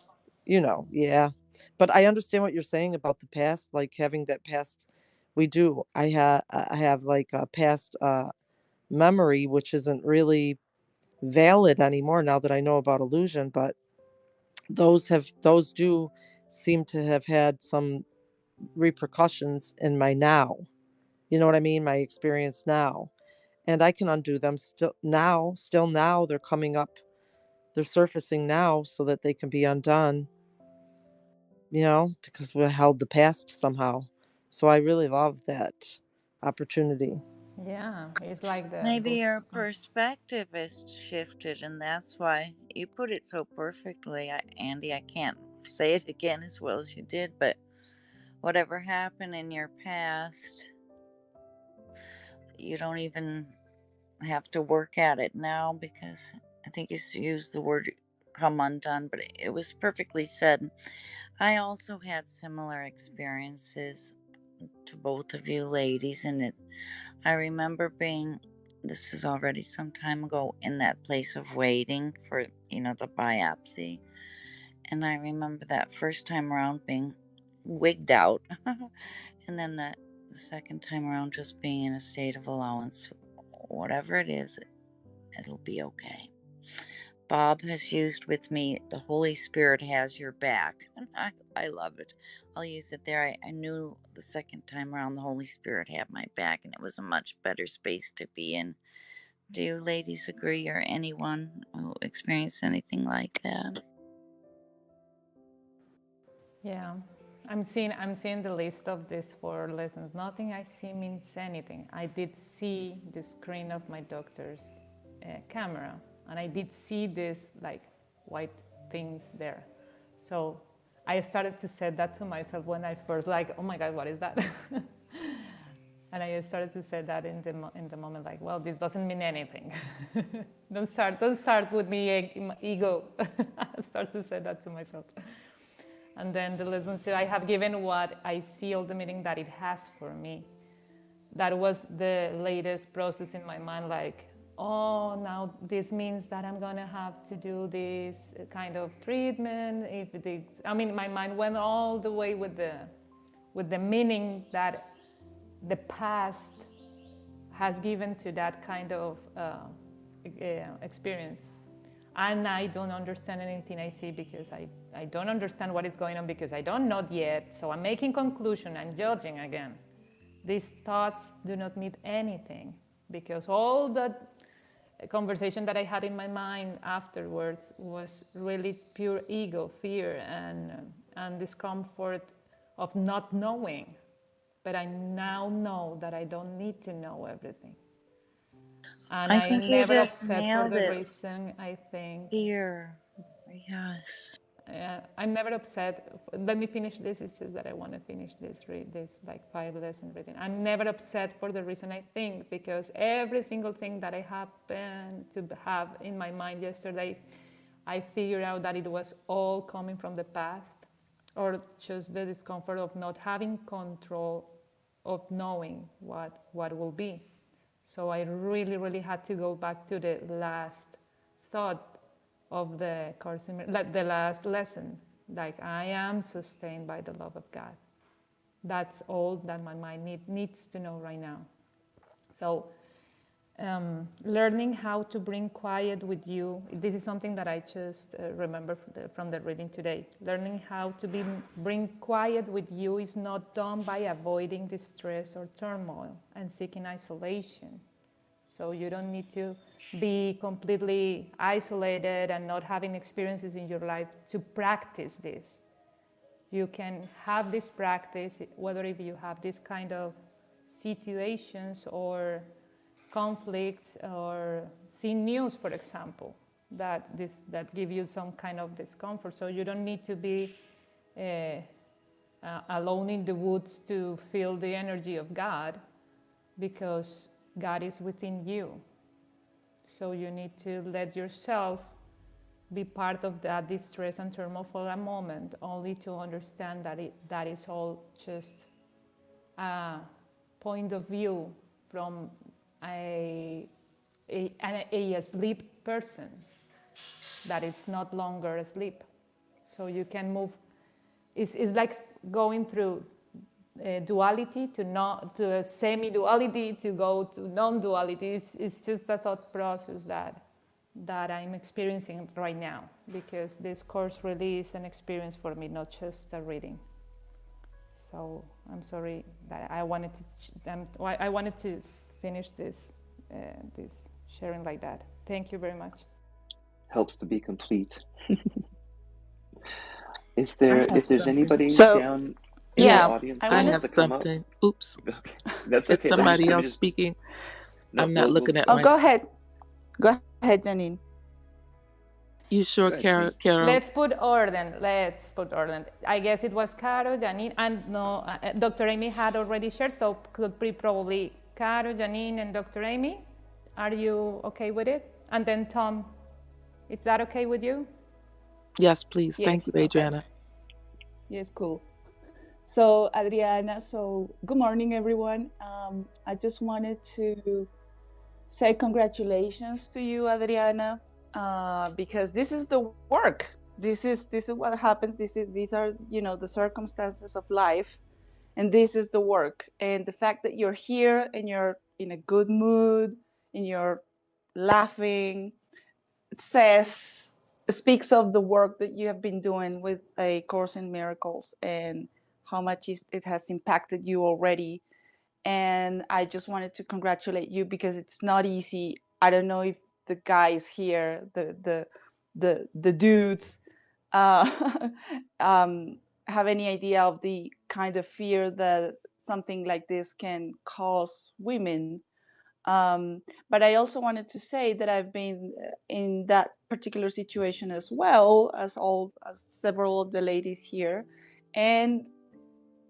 yeah. But I understand what you're saying about the past, like having that past. We do. I have like a past memory, which isn't really valid anymore now that I know about illusion. But those do seem to have had some repercussions in my now. You know what I mean? My experience now. And I can undo them still now they're coming up. They're surfacing now so that they can be undone, because we held the past somehow. So I really love that opportunity. Yeah, it's like the Maybe book. your perspective has shifted, and that's why you put it so perfectly, Andy. I can't say it again as well as you did, but whatever happened in your past, you don't even have to work at it now, because I think you used the word come undone, but it was perfectly said. I also had similar experiences to both of you ladies, and I remember being, this is already some time ago, in that place of waiting for, the biopsy. And I remember that first time around being wigged out. And then the second time around just being in a state of allowance. Whatever it is, it'll be okay. Bob has used with me, the Holy Spirit has your back. And I love it. I'll use it there. I knew the second time around the Holy Spirit had my back, and it was a much better space to be in. Do you ladies agree, or anyone who experienced anything like that? Yeah, I'm seeing the list of these 4 lessons. Nothing I see means anything. I did see the screen of my doctor's camera, and I did see this like white things there. So I started to say that to myself when I first like, oh my God, what is that? And I started to say that in the moment, like, well, this doesn't mean anything. don't start with me ego. I start to say that to myself. And then the lesson 2, I have given what I see all the meaning that it has for me. That was the latest process in my mind, like, oh, now this means that I'm gonna have to do this kind of treatment. My mind went all the way with the meaning that the past has given to that kind of experience. And I don't understand anything I see because I don't understand what is going on because I don't know yet. So I'm making conclusion, I'm judging again. These thoughts do not mean anything because all that conversation that I had in my mind afterwards was really pure ego, fear, and discomfort of not knowing. But I now know that I don't need to know everything. And I I'm think you never just upset for nailed the it reason I think here. Yes. I'm never upset. Let me finish this. It's just that I want to finish read this like 5 lessons reading. I'm never upset for the reason I think because every single thing that I happened to have in my mind yesterday, I figured out that it was all coming from the past or just the discomfort of not having control of knowing what will be. So I really, really had to go back to the last thought of the like the last lesson. Like I am sustained by the love of God. That's all that my mind needs to know right now. So learning how to bring quiet with you. This is something that I just remember from the reading today. Learning how to bring quiet with you is not done by avoiding distress or turmoil and seeking isolation. So you don't need to be completely isolated and not having experiences in your life to practice this. You can have this practice whether if you have this kind of situations or conflicts or see news, for example, that give you some kind of discomfort. So you don't need to be alone in the woods to feel the energy of God, because God is within you. So you need to let yourself be part of that distress and turmoil for a moment, only to understand that that is all just a point of view from a asleep person, that it's not longer asleep. So you can move. It's like going through duality to a semi-duality to go to non-duality. It's just a thought process that I'm experiencing right now, because this course really is an experience for me, not just a reading. So I'm sorry that I wanted to finish this sharing like that. Thank you very much. Helps to be complete. If there's anybody So, down in the yeah, audience I who I want wants have to come up, something. Oops. okay, that's It's okay. I'm just somebody gonna else just speaking. no. I'm not looking at Oh, my. go ahead. Go ahead, Janine. You sure, Go ahead, Janine. Carol? Let's put order. I guess it was Caro, Janine, and no, Dr. Amy had already shared, so could be probably Caro, Janine, and Dr. Amy. Are you okay with it? And then Tom, is that okay with you? Yes, please. Yes. Thank you, Okay. Adriana. Yes, cool. So, Adriana, good morning, everyone. I just wanted to say congratulations to you, Adriana, because this is the work. This is what happens. These are the circumstances of life, and this is the work. And the fact that you're here and you're in a good mood and you're laughing speaks of the work that you have been doing with A Course in Miracles and how much it has impacted you already. And I just wanted to congratulate you because it's not easy. I don't know if the guys here, the dudes, uh, have any idea of the kind of fear that something like this can cause women. But I also wanted to say that I've been in that particular situation as well as several of the ladies here, and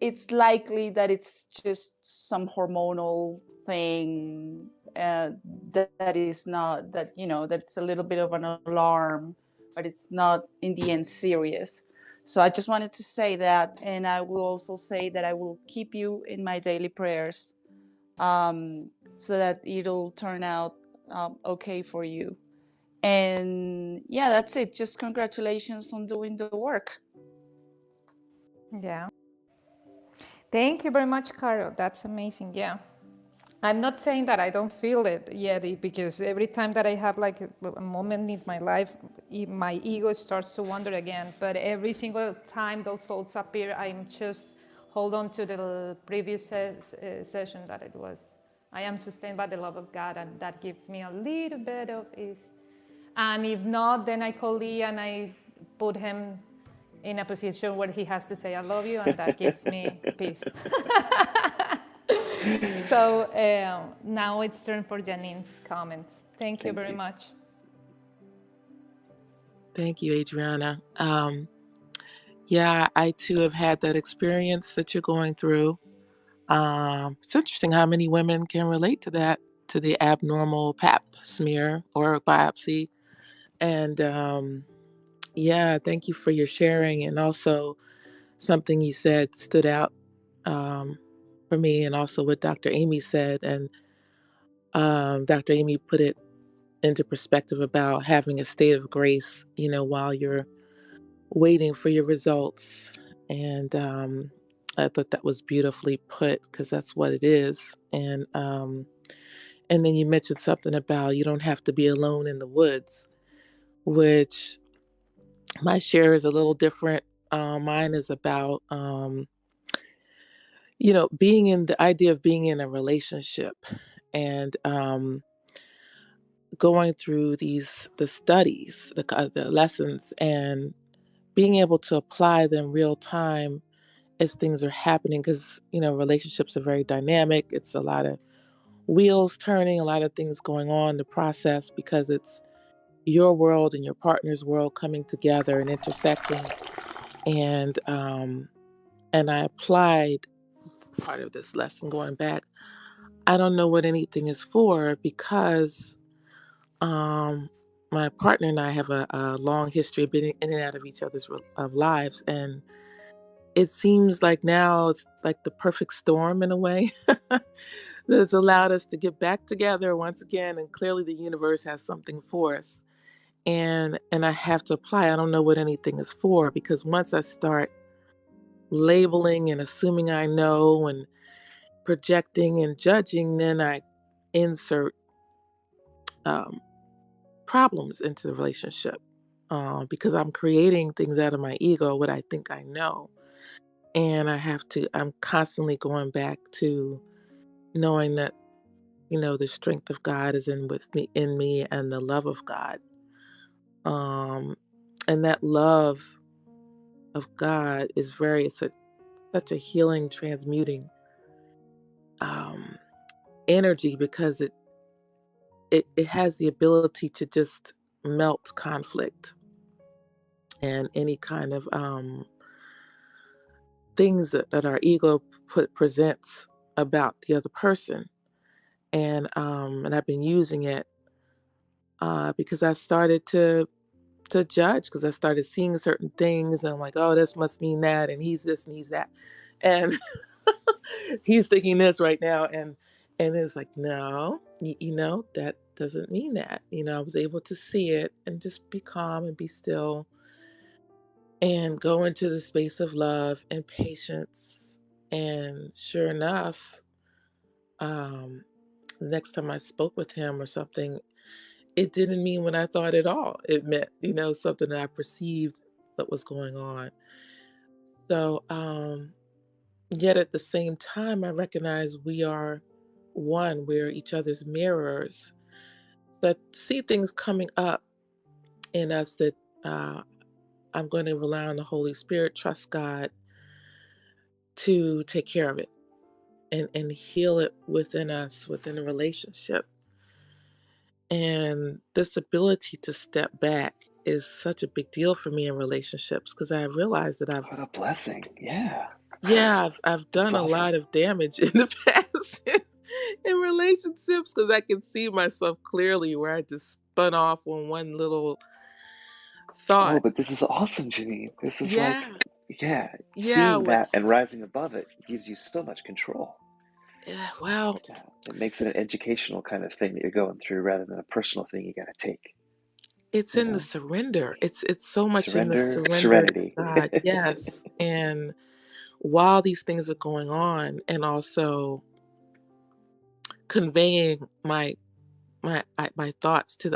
it's likely that it's just some hormonal thing that is not that's a little bit of an alarm, but it's not in the end serious. So I just wanted to say that, and I will also say that I will keep you in my daily prayers, so that it'll turn out okay for you. And yeah, that's it. Just congratulations on doing the work. Yeah. Thank you very much, Caro. That's amazing. Yeah. I'm not saying that I don't feel it yet, because every time that I have like a moment in my life, my ego starts to wander again. But every single time those thoughts appear, I'm just hold on to the previous session that it was. I am sustained by the love of God, and that gives me a little bit of ease. And if not, then I call Lee and I put him in a position where he has to say, I love you, and that gives me peace. So now it's turn for Janine's comments. Thank you very much. Thank you, Adriana. Yeah, I too have had that experience that you're going through. It's interesting how many women can relate to that, to the abnormal pap smear or biopsy. And yeah, thank you for your sharing. And also, something you said stood out for me, and also what Dr. Amy said. And Dr. Amy put it into perspective about having a state of grace, while you're waiting for your results. And I thought that was beautifully put, because that's what it is. And then you mentioned something about you don't have to be alone in the woods, which my share is a little different. Mine is about, being in the idea of being in a relationship, and going through the studies, the lessons, and being able to apply them real time as things are happening. Because relationships are very dynamic. It's a lot of wheels turning, a lot of things going on in the process, because it's your world and your partner's world coming together and intersecting. And I applied part of this lesson going back. I don't know what anything is for, because my partner and I have a long history of being in and out of each other's lives, and it seems like now it's like the perfect storm in a way that's allowed us to get back together once again. And clearly the universe has something for us, and I have to apply. I don't know what anything is for, because once I start labeling and assuming I know and projecting and judging, then I insert problems into the relationship, because I'm creating things out of my ego, what I think I know. And I'm constantly going back to knowing that, the strength of God is in me, and the love of God. And that love of God is such a healing, transmuting um, energy, because it has the ability to just melt conflict and any kind of things that our ego presents about the other person. And I've been using it because I started to judge, because I started seeing certain things, and I'm like, oh, this must mean that, and he's this and he's that, and he's thinking this right now, and it's like, no, that doesn't mean that. I was able to see it and just be calm and be still and go into the space of love and patience. And sure enough, the next time I spoke with him or something, it didn't mean what I thought at all. It meant, something that I perceived that was going on. So, yet at the same time, I recognize we are one, we're each other's mirrors. But see things coming up in us that I'm going to rely on the Holy Spirit, trust God to take care of it, and heal it within us, within a relationship. And this ability to step back is such a big deal for me in relationships, because I realize that What a blessing. Yeah. I've That's done a awesome. lot of damage in the past in relationships, because I can see myself clearly where I just spun off on one little Oh, thought. but this is awesome, Janine. This is like, Yeah, yeah, yeah, seeing that and rising above it gives you so much control. well, Yeah, it makes it an educational kind of thing that you're going through rather than a personal thing you got to take, it's you in the know? surrender. It's so much in the Surrender, surrender to serenity. God. Yes. And while these things are going on, and also conveying my thoughts to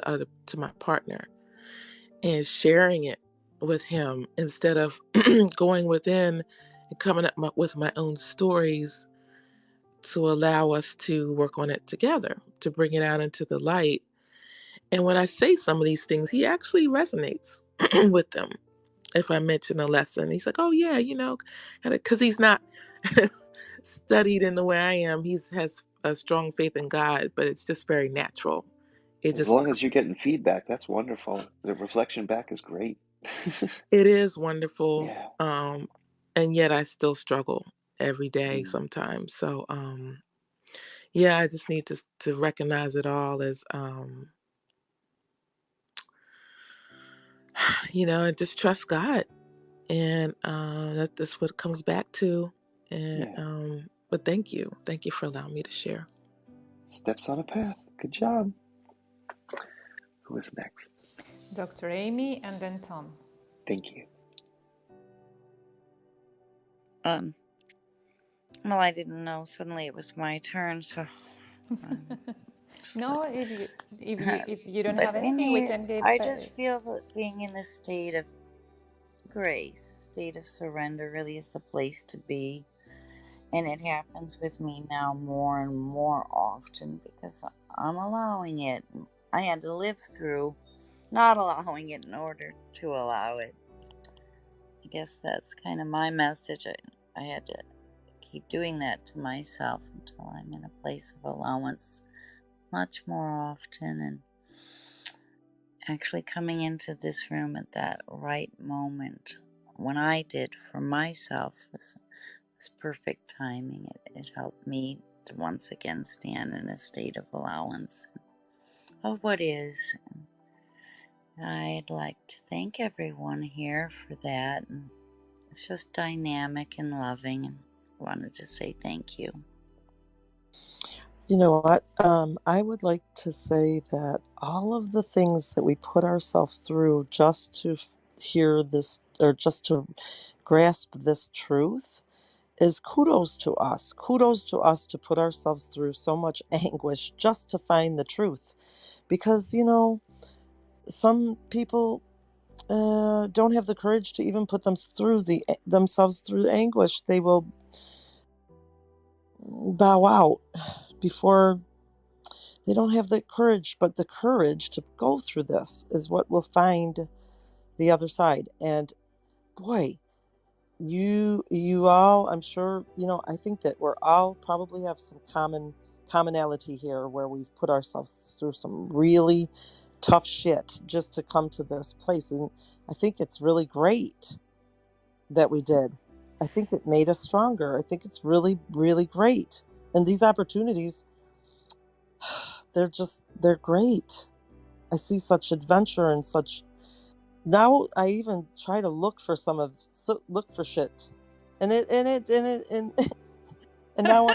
my partner, and sharing it with him, instead of going within and coming up with my own stories, to allow us to work on it together, to bring it out into the light. And when I say some of these things, he actually resonates with them. If I mention a lesson, he's like, oh yeah, because he's not studied in the way I am. Has a strong faith in God, but it's just very natural. It As just long as you're comes. getting feedback, that's wonderful. The reflection back is great. It is wonderful. Yeah, And yet I still struggle every day mm, sometimes. So, yeah, I just need to recognize it all as, and just trust God. And that's what it comes back to. And yeah. but thank you for allowing me to share. Steps on a path. Good job. Who is next? Dr. Amy and then Tom. Thank you. Um, Well, I didn't know. Suddenly it was my turn, so just No, if you don't but have anything, we can I give. just feel that being in this state of grace, state of surrender, really is the place to be. And it happens with me now more and more often because I'm allowing it. I had to live through not allowing it in order to allow it. I guess that's kind of my message. I had to keep doing that to myself until I'm in a place of allowance much more often, and actually coming into this room at that right moment when I did for myself was perfect timing. It helped me to once again stand in a state of allowance of what is. I'd like to thank everyone here for that. And it's just dynamic and loving, and I wanted to say thank you. You know what? I would like to say that all of the things that we put ourselves through just to hear this or just to grasp this truth is kudos to us. Kudos to us to put ourselves through so much anguish just to find the truth. Because, some people don't have the courage to even put themselves through anguish. They will bow out before. They don't have the courage, but the courage to go through this is what will find the other side. And boy, you all, I'm sure, I think that we're all probably have some commonality here where we've put ourselves through some really tough shit just to come to this place. And I think it's really great that we did. I think it made us stronger. I think it's really, really great. And these opportunities, they're great. I see such adventure and such. Now I even try to look for look for shit, and and now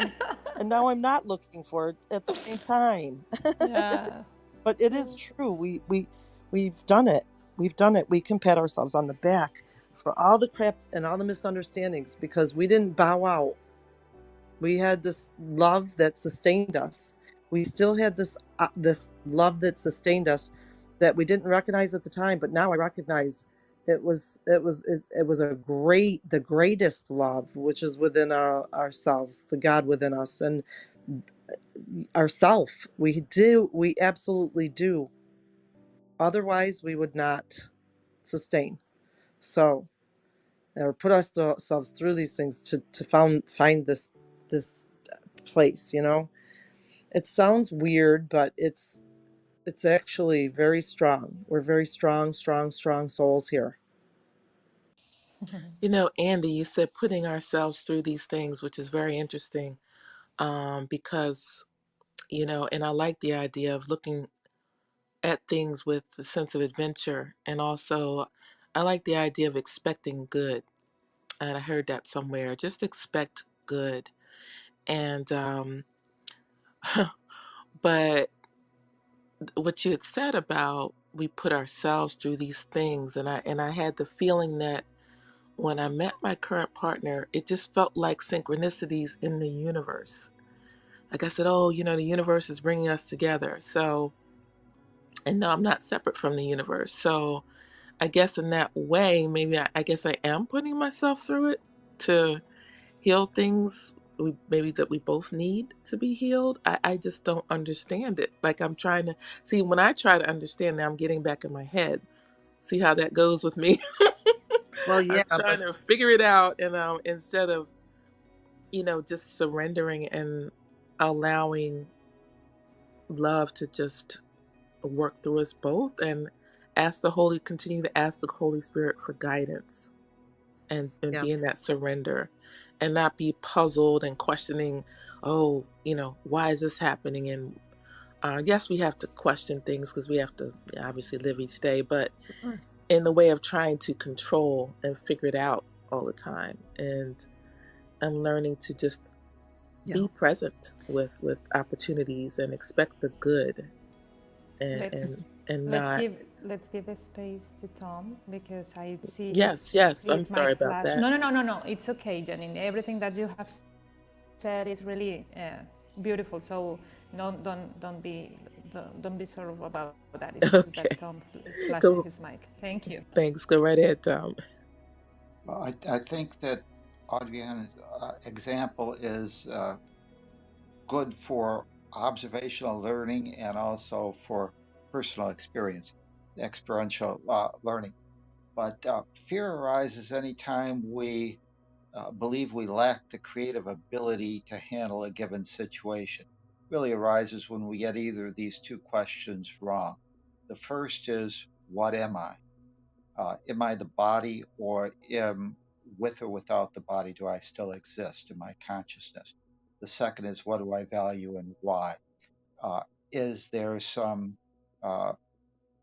I'm not looking for it at the same time. Yeah. But it is true. We've done it. We've done it. We can pat ourselves on the back for all the crap and all the misunderstandings because we didn't bow out. We had this love that sustained us. We still had this love that sustained us that we didn't recognize at the time, but now I recognize it was the greatest love, which is within ourselves, the God within us, and ourself. We absolutely do. Otherwise, we would not sustain. So, or put ourselves through these things to find this place. It sounds weird, but it's actually very strong. We're very strong, strong, strong souls here. Andy, you said putting ourselves through these things, which is very interesting, because, and I like the idea of looking at things with a sense of adventure. And also, I like the idea of expecting good. And I heard that somewhere. Just expect good. And, but what you had said about we put ourselves through these things, and I had the feeling that when I met my current partner, it just felt like synchronicities in the universe. Like I said, oh, the universe is bringing us together. So, and no, I'm not separate from the universe. So I guess in that way, maybe I guess I am putting myself through it to heal things maybe that we both need to be healed. I just don't understand it. Like I'm trying to see when I try to understand, now I'm getting back in my head. See how that goes with me. Well, I'm yeah, trying but to figure it out, and instead of just surrendering and allowing love to just work through us both, and continue to ask the Holy Spirit for guidance, and yeah, be in that surrender, and not be puzzled and questioning, oh, why is this happening? And yes, we have to question things because we have to obviously live each day, but sure. in the way of trying to control and figure it out all the time. And I'm learning to just Yeah, be present with opportunities and expect the good, and Let's and and let's not. give a space to Tom because I see Yes, I'm his sorry mic about flash. that. No. It's okay, Janine. Everything that you have said is really beautiful. So don't be sorry about that. It's Okay. that Tom is flashing Go. his mic. Thank you. Thanks. Go right ahead, Tom. Well, I think that Adriana's example is good for observational learning and also for personal experience, experiential learning. But fear arises anytime we believe we lack the creative ability to handle a given situation. Really arises when we get either of these two questions wrong. The first is, what am I? Am I the body, or with or without the body, do I still exist in my consciousness? The second is, what do I value and why? Uh, is there some, uh,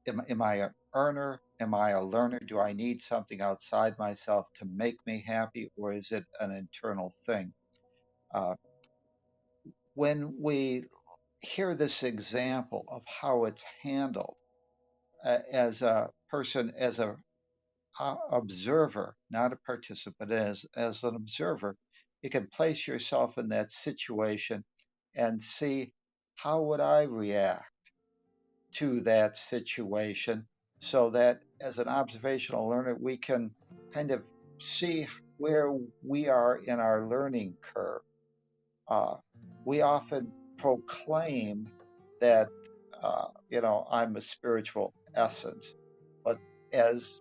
am I an earner? Am I a learner? Do I need something outside myself to make me happy, or is it an internal thing? Uh, when we hear this example of how it's handled as a person, as a observer, not a participant, as an observer, you can place yourself in that situation and see, how would I react to that situation, so that as an observational learner, we can kind of see where we are in our learning curve. Uh, we often proclaim that, I'm a spiritual essence, but as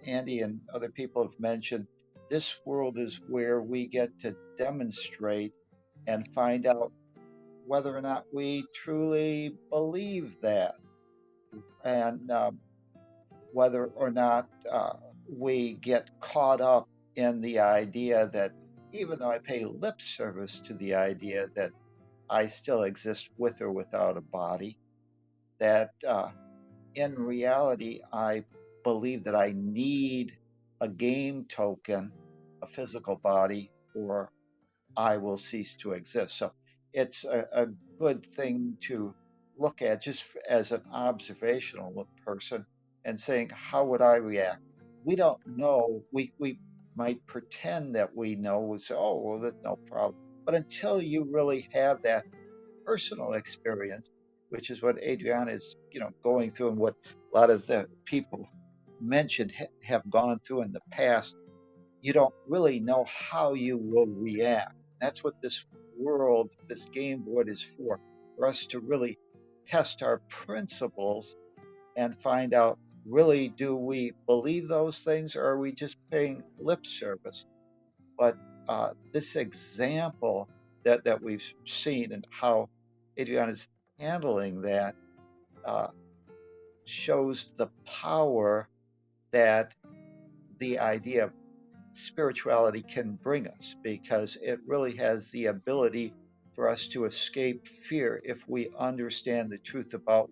Andy and other people have mentioned, this world is where we get to demonstrate and find out whether or not we truly believe that, and whether or not we get caught up in the idea that, even though I pay lip service to the idea that I still exist with or without a body, that in reality, I believe that I need a game token, a physical body, or I will cease to exist. So it's a good thing to look at just as an observational person and saying, how would I react? We don't know. We might pretend that we know. We say, oh, well, that's no problem. But until you really have that personal experience, which is what Adriana is, going through, and what a lot of the people mentioned have gone through in the past, you don't really know how you will react. That's what this world, this game board is for us to really test our principles and find out, really, do we believe those things, or are we just paying lip service? But this example that we've seen, and how Adriana is handling that, uh, shows the power that the idea of spirituality can bring us, because it really has the ability for us to escape fear if we understand the truth about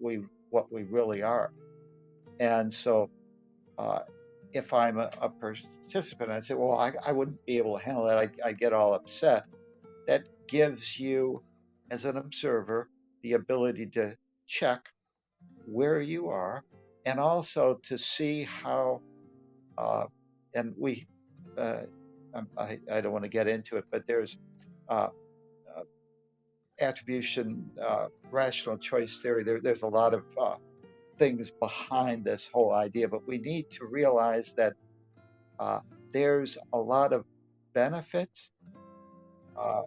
what we really are. And so, uh, if I'm a participant, I say, well, I wouldn't be able to handle that. I get all upset. That gives you, as an observer, the ability to check where you are, and also to see how, uh, and we, uh, I don't want to get into it, but there's uh, uh, attribution, rational choice theory. There's a lot of things behind this whole idea, but we need to realize that uh, there's a lot of benefits uh,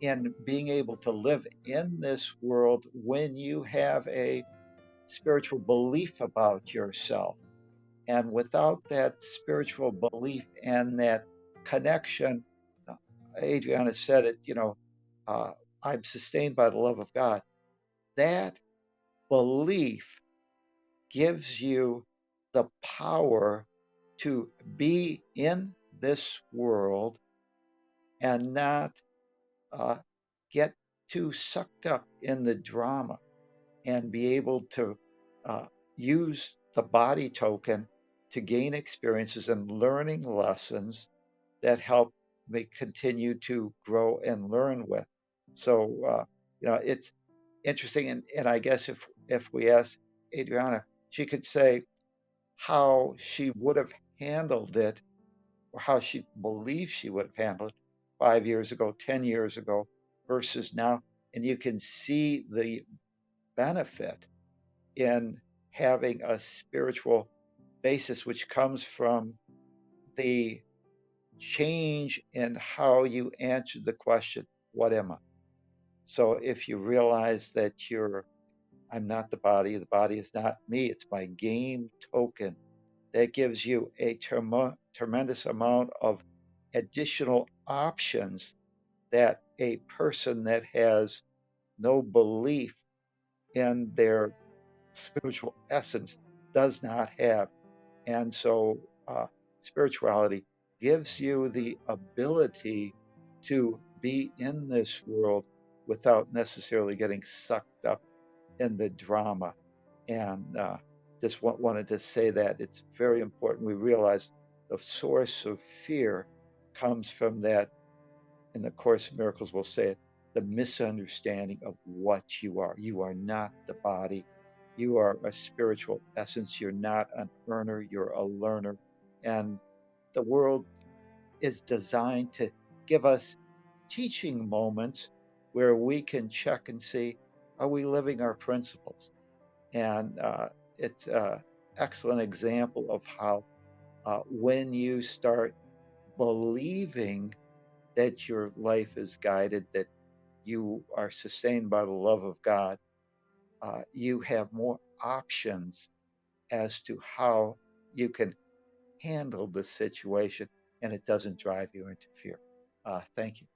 in being able to live in this world when you have a spiritual belief about yourself. And without that spiritual belief and that connection, uh, Adriana said it, uh, I'm sustained by the love of God. That belief gives you the power to be in this world and not uh, get too sucked up in the drama, and be able to uh, use the body token to gain experiences and learning lessons that help me continue to grow and learn with. So, it's interesting. And I guess if we ask Adriana, she could say how she would have handled it, or how she believes she would have handled it. 5 years ago, 10 years ago versus now. And you can see the benefit in having a spiritual basis, which comes from the change in how you answer the question, what am I? So if you realize that I'm not the body is not me, it's my game token, that gives you a tremendous amount of additional options that a person that has no belief in their spiritual essence does not have. And so, spirituality gives you the ability to be in this world without necessarily getting sucked up in the drama. And just wanted to say that it's very important. We realize the source of fear comes from that. In the Course in Miracles, we'll say it, the misunderstanding of what you are. You are not the body. You are a spiritual essence. You're not an earner. You're a learner. And the world is designed to give us teaching moments where we can check and see, are we living our principles? And it's an excellent example of how when you start believing that your life is guided, that you are sustained by the love of God, you have more options as to how you can handle the situation and it doesn't drive you into fear. Thank you.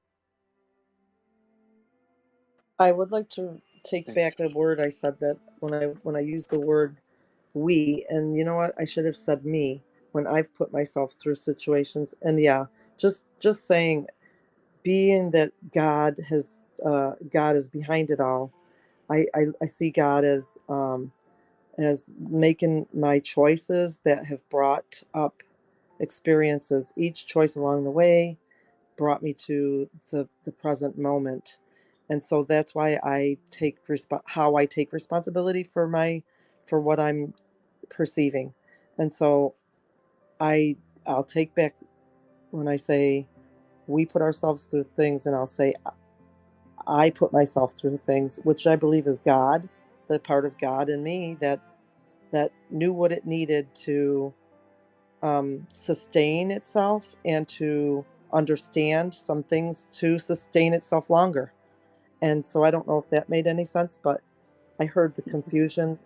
I would like to take Thanks. back a word I said, that when I used the word we, and you know what, I should have said me when I've put myself through situations. And yeah, just saying, being that God is behind it all. I see God as making my choices that have brought up experiences. Each choice along the way brought me to the present moment. And so that's why how I take responsibility for what I'm perceiving. And so I I'll take back when I say we put ourselves through things, and I'll say I put myself through things, which I believe is God, the part of God in me that knew what it needed to sustain itself and to understand some things to sustain itself longer. And so I don't know if that made any sense, but I heard the confusion,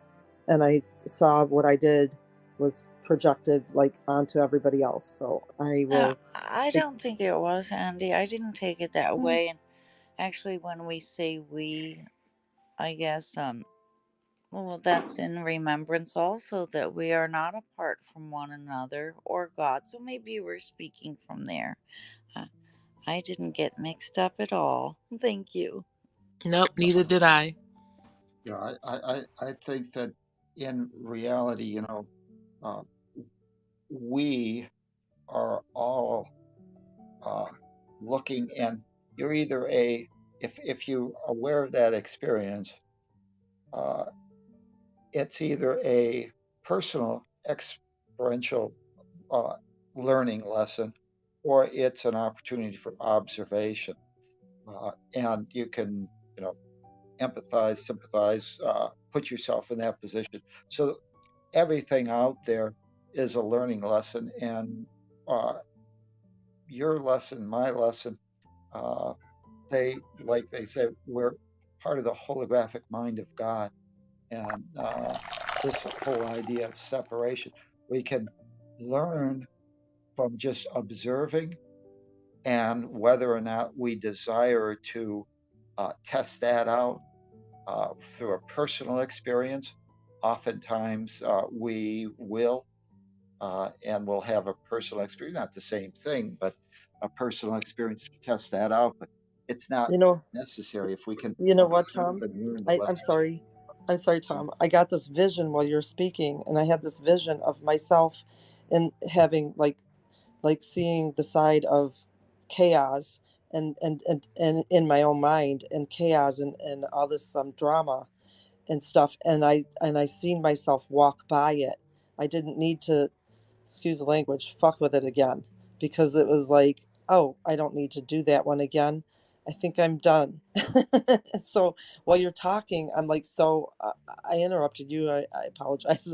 and I saw what I did was projected like onto everybody else. So I No, will I take. don't think it was, Andy. I didn't take it that way. And actually, when we say we, I guess, well, that's in remembrance also that we are not apart from one another or God. So maybe we're speaking from there. Uh, I didn't get mixed up at all. Thank you. Nope, neither did I. Yeah, I think that in reality, uh, we are all uh, looking, and you're either if you're aware of that experience, uh, it's either a personal experiential uh, learning lesson, or it's an opportunity for observation. And you can, you know, empathize, sympathize, put yourself in that position. So everything out there is a learning lesson, and uh, your lesson, my lesson, uh, they say, we're part of the holographic mind of God, and this whole idea of separation, we can learn from just observing, and whether or not we desire to test that out through a personal experience. Oftentimes we will, and we'll have a personal experience, not the same thing, but a personal experience to test that out. But it's not You know, necessary if we can you know what, observe Tom? and learn the I'm lessons. sorry. I'm sorry, Tom. I got this vision while you're speaking, and I had this vision of myself and having like seeing the side of chaos and in my own mind, and chaos and all this drama and stuff, and I seen myself walk by it. I didn't need to, excuse the language, fuck with it again, because it was like oh, I don't need to do that one again. I think I'm done. So while you're talking, I'm like, so I interrupted you. I apologize.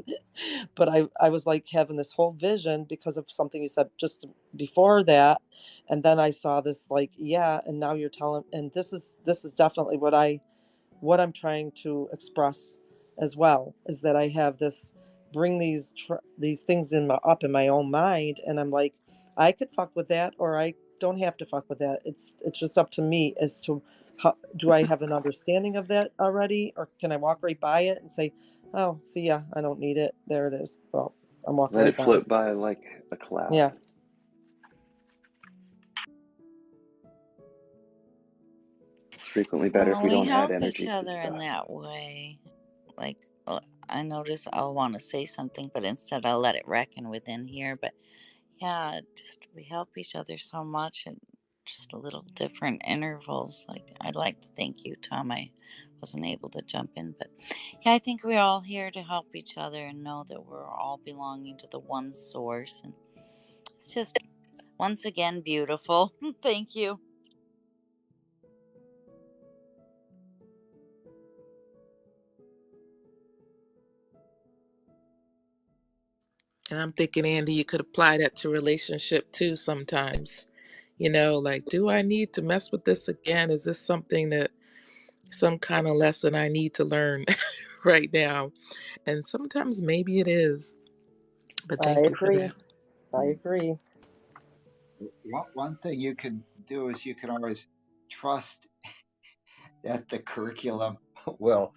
But I was like having this whole vision because of something you said just before that. And then I saw this like, yeah, and now you're telling, and this is definitely what I'm trying to express as well, is that I have this bring these things up in my own mind, and I'm like, I could fuck with that, or I don't have to fuck with that. It's just up to me as to how do I have an understanding of that already, or can I walk right by it and say, oh, see ya, I don't need it. There it is. Well, I'm walking Let right it by it. float by like a Yeah, cloud. It's frequently better if Well, we we don't add help each energy to other in stuff. that way. Like, I notice I'll want to say something, but instead I'll let it reckon within here. But yeah, just we help each other so much in just a little different intervals. Like, I'd like to thank you, Tom. I wasn't able to jump in, but yeah, I think we're all here to help each other and know that we're all belonging to the one source. And it's just, once again, beautiful. Thank you. And I'm thinking, Andy, you could apply that to relationship too sometimes. Like, do I need to mess with this again? Is this something that some kind of lesson I need to learn right now? And sometimes maybe it is. But I thank you for agree. that. I agree. One thing you can do is you can always trust that the curriculum will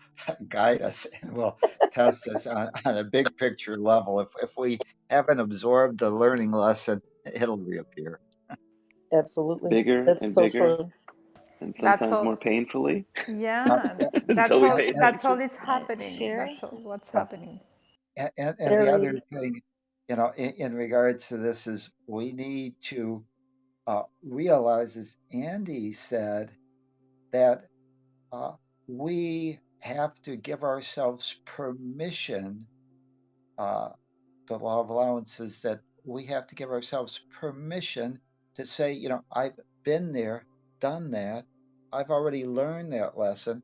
guide us and will test us on a big picture level. If we haven't absorbed the learning lesson, it'll reappear. Absolutely. Bigger That's and so bigger, true. and That's sometimes all. more painfully Uh, Yeah, and, until that's we all. pay That's all attention. is happening. That's Sherry? all what's uh, happening. and the other Very. thing, in regards to this is we need to realize, as Andy said, that uh, we have to give ourselves permission. Uh, the law of allowance is that we have to give ourselves permission to say, I've been there, done that. I've already learned that lesson.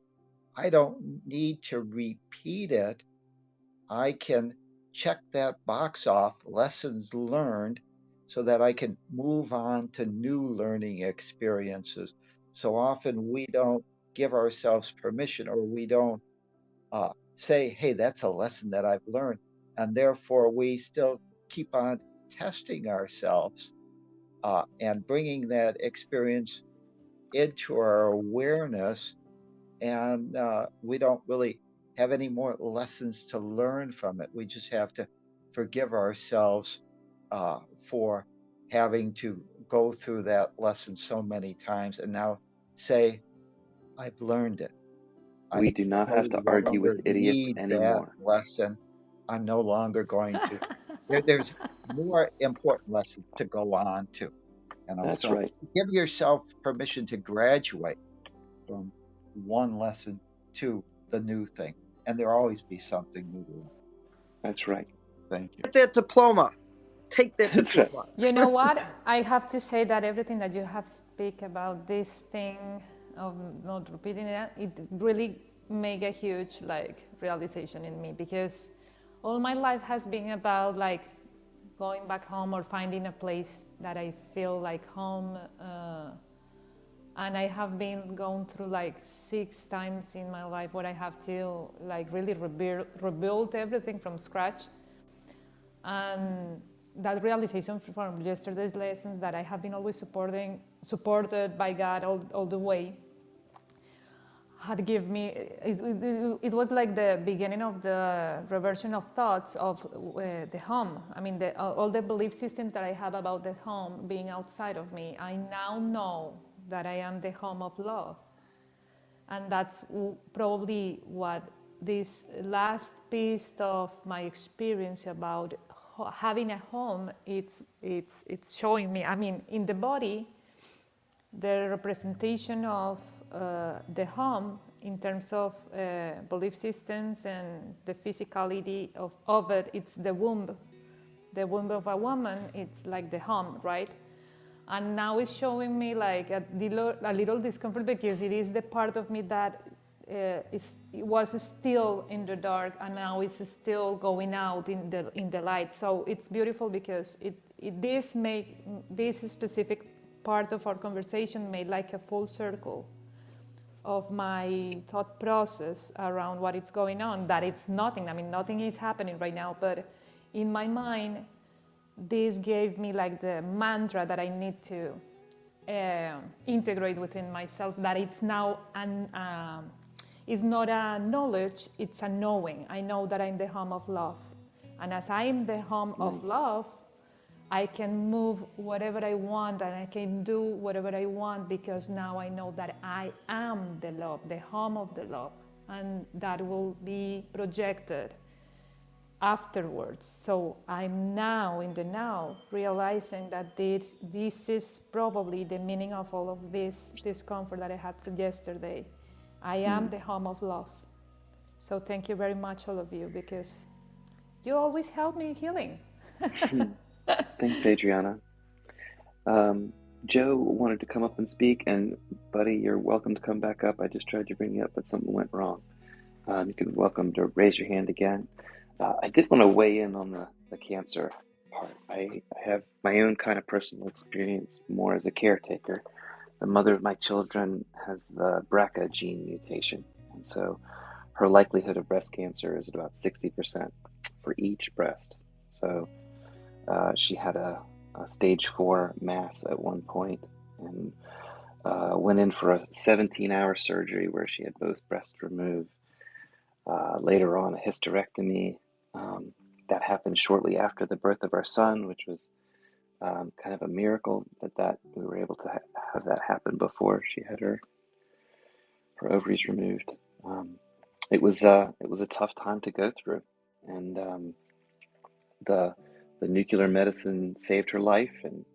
I don't need to repeat it. I can check that box off, lessons learned, so that I can move on to new learning experiences. So often we don't give ourselves permission, or we don't say, hey, that's a lesson that I've learned. And therefore, we still keep on testing ourselves and bringing that experience into our awareness. And we don't really have any more lessons to learn from it. We just have to forgive ourselves for having to go through that lesson so many times and now say, I've learned it. I We do not no have to argue longer with idiots need that anymore. lesson. I'm no longer going to. There's more important lessons to go on to. That's So right. give yourself permission to graduate from one lesson to the new thing, and there'll always be something new to learn. That's right. Thank you. Get that diploma. Take that That's right. diploma. You know what? I have to say that everything that you have speak about this thing of not repeating it, it really make a huge realization in me, because all my life has been about going back home or finding a place that I feel like home. And I have been going through 6 times in my life where I have to really rebuild everything from scratch. And that realization from yesterday's lessons, that I have been always supported by God all the way, had given me, it was like the beginning of the reversion of thoughts of the home. I mean, all the belief systems that I have about the home being outside of me, I now know that I am the home of love. And that's probably what this last piece of my experience about having a home, it's showing me. I mean, in the body, the representation of the home in terms of belief systems and the physicality of it, it's the womb. The womb of a woman, it's like the home, right? And now it's showing me like a little discomfort because it is the part of me that it was still in the dark and now it's still going out in the light. So it's beautiful because this specific part of our conversation made like a full circle of my thought process around what is going on, that it's nothing. I mean, nothing is happening right now, but in my mind, this gave me like the mantra that I need to integrate within myself, that it's now it's not a knowledge, it's a knowing. I know that I'm the home of love. And as I'm the home of Nice. love, I can move whatever I want and I can do whatever I want because now I know that I am the love, the home of the love, and that will be projected afterwards. So I'm now in the now realizing that this is probably the meaning of all of this discomfort that I had yesterday. I am the home of love. So thank you very much, all of you, because you always help me in healing. Thanks, Adriana. Joe wanted to come up and speak, and buddy, you're welcome to come back up. I just tried to bring you up, but something went wrong. You can welcome to raise your hand again. I did want to weigh in on the cancer part. I have my own kind of personal experience more as a caretaker. The mother of my children has the BRCA gene mutation, and so her likelihood of breast cancer is about 60% for each breast. So she had a stage 4 mass at one point and went in for a 17-hour surgery where she had both breasts removed. Later on, a hysterectomy. That happened shortly after the birth of our son, which was kind of a miracle that we were able to have that happen before she had her ovaries removed. It was a tough time to go through, and the nuclear medicine saved her life, and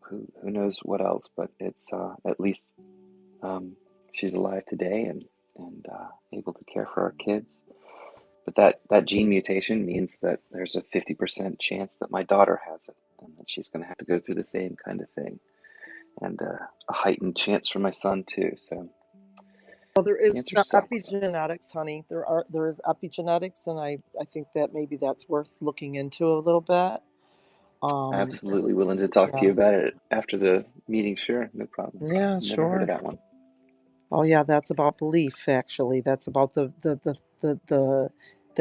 who knows what else, but it's at least she's alive today and able to care for our kids. But that gene mutation means that there's a 50% chance that my daughter has it, and that she's going to have to go through the same kind of thing, and a heightened chance for my son too. So Well, there is cancer sucks. epigenetics, honey. There is epigenetics, and I think that maybe that's worth looking into a little bit. Absolutely willing to talk to Yeah. you about it after the meeting. Sure, no problem. Yeah, Never heard of sure. that one. Oh yeah, that's about belief. Actually, that's about the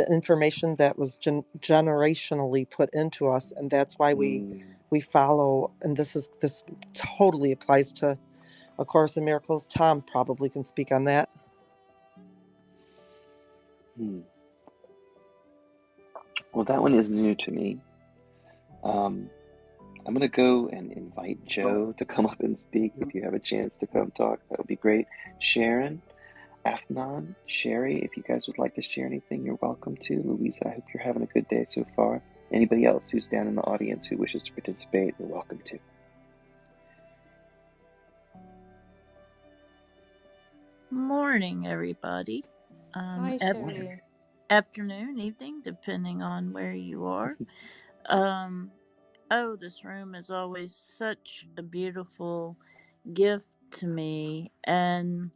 information that was generationally put into us, and that's why we follow. And this totally applies to A Course in Miracles. Tom probably can speak on that. Well, that one is new to me. I'm going to go and invite Joe to come up and speak. If you have a chance to come talk, that would be great. Sharon, Afnan, Sherry, if you guys would like to share anything, you're welcome to. Louisa, I hope you're having a good day so far. Anybody else who's down in the audience who wishes to participate, you're welcome to. Morning, everybody. Hi, Sherry. Afternoon, evening, depending on where you are. This room is always such a beautiful gift to me. And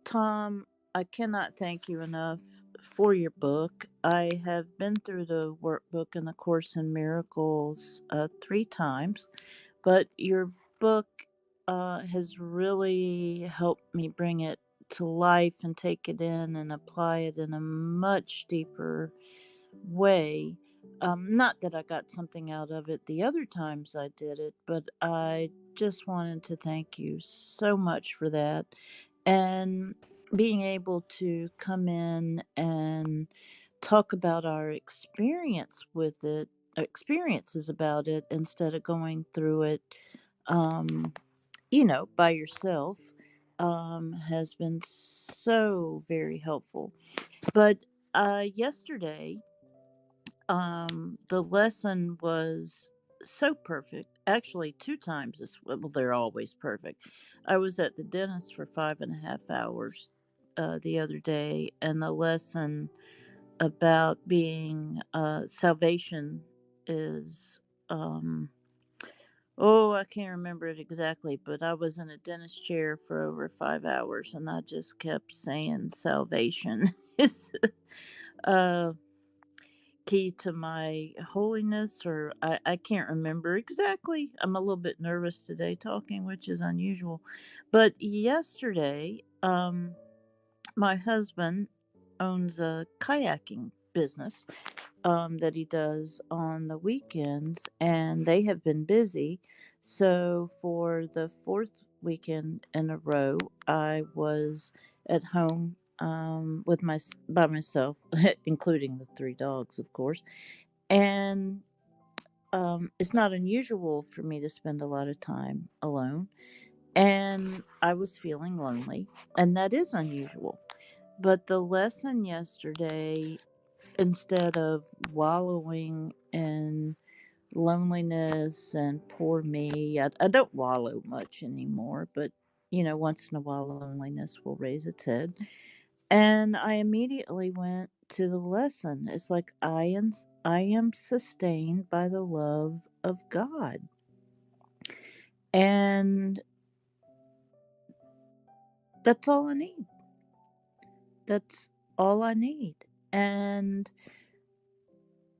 Tom, I cannot thank you enough for your book. I have been through the workbook and the Course in Miracles 3 times, but your book has really helped me bring it to life and take it in and apply it in a much deeper way. Not that I got something out of it the other times I did it, but I just wanted to thank you so much for that. And being able to come in and talk about our experiences about it instead of going through it, by yourself, has been so very helpful. But yesterday, the lesson was so perfect. Actually, 2 times well, they're always perfect. I was at the dentist for 5.5 hours the other day, and the lesson about being salvation is Oh, I can't remember it exactly, but I was in a dentist chair for over 5 hours, and I just kept saying salvation is uh, key to my holiness, or I can't remember exactly. I'm a little bit nervous today talking, which is unusual. But yesterday, my husband owns a kayaking business that he does on the weekends, and they have been busy. So for the fourth weekend in a row, I was at home with my by myself, including the three dogs, of course. And it's not unusual for me to spend a lot of time alone, and I was feeling lonely, and that is unusual. But the lesson yesterday, instead of wallowing in loneliness and poor me, I don't wallow much anymore, but once in a while loneliness will raise its head. And I immediately went to the lesson. It's like I am sustained by the love of God. And that's all I need. That's all I need. And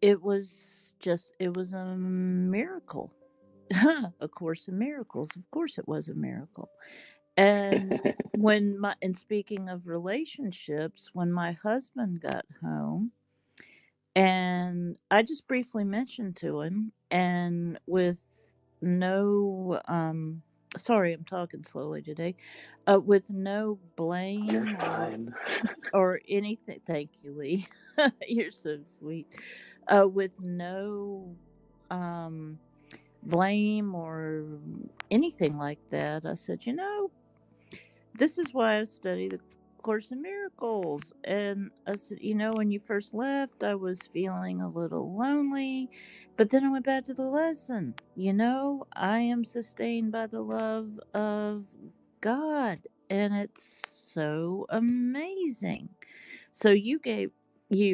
it was a miracle. A Course in Miracles. Of course it was a miracle. And speaking of relationships, when my husband got home, and I just briefly mentioned to him, and with no sorry, I'm talking slowly today, with no You're blame fine. or anything. Thank you, Lee. You're so sweet. With no um blame or anything like that, I said, this is why I study the Course in Miracles. And I said, when you first left, I was feeling a little lonely, but then I went back to the lesson. I am sustained by the love of God, and it's so amazing. So you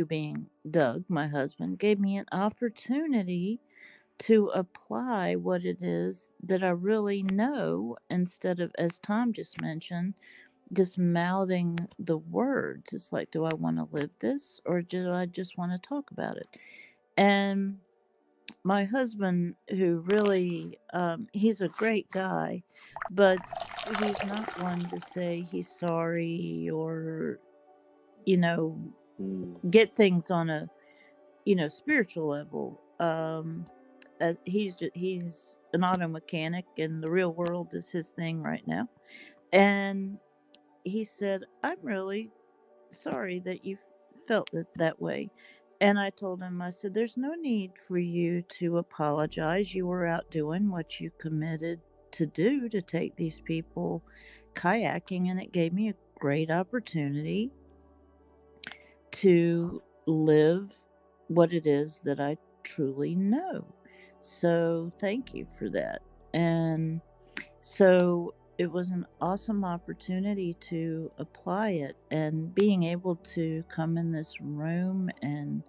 being Doug, my husband, gave me an opportunity to apply what it is that I really know, instead of, as Tom just mentioned, just mouthing the words. It's like, do I want to live this, or do I just want to talk about it? And my husband, who really, he's a great guy, but he's not one to say he's sorry, or, you know, Mm. get things on a, spiritual level. He's an auto mechanic, and the real world is his thing right now. And he said, "I'm really sorry that you felt it that way." And I told him, I said, "There's no need for you to apologize. You were out doing what you committed to do, to take these people kayaking, and it gave me a great opportunity to live what it is that I truly know. So thank you for that." And so it was an awesome opportunity to apply it, and being able to come in this room and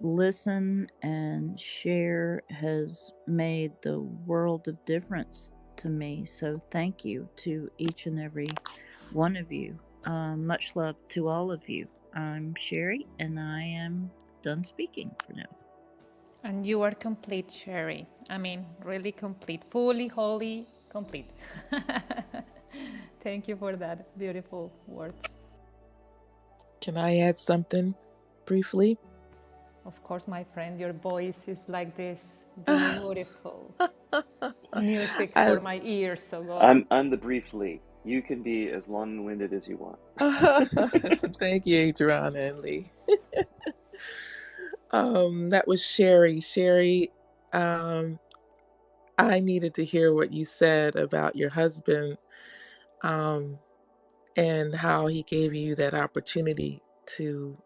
listen and share has made the world of difference to me. So thank you to each and every one of you. Much love to all of you. I'm Sherry, and I am done speaking for now. And you are complete, Sherry. I mean, really complete, fully, wholly, complete. Thank you for that beautiful words. Can I add something briefly? Of course, my friend, your voice is like this beautiful music I for my ears. So go on. I'm the brief Lee. You can be as long-winded as you want. thank you, Adriana and Lee. That was Sherry. Sherry, I needed to hear what you said about your husband, um, and how he gave you that opportunity to,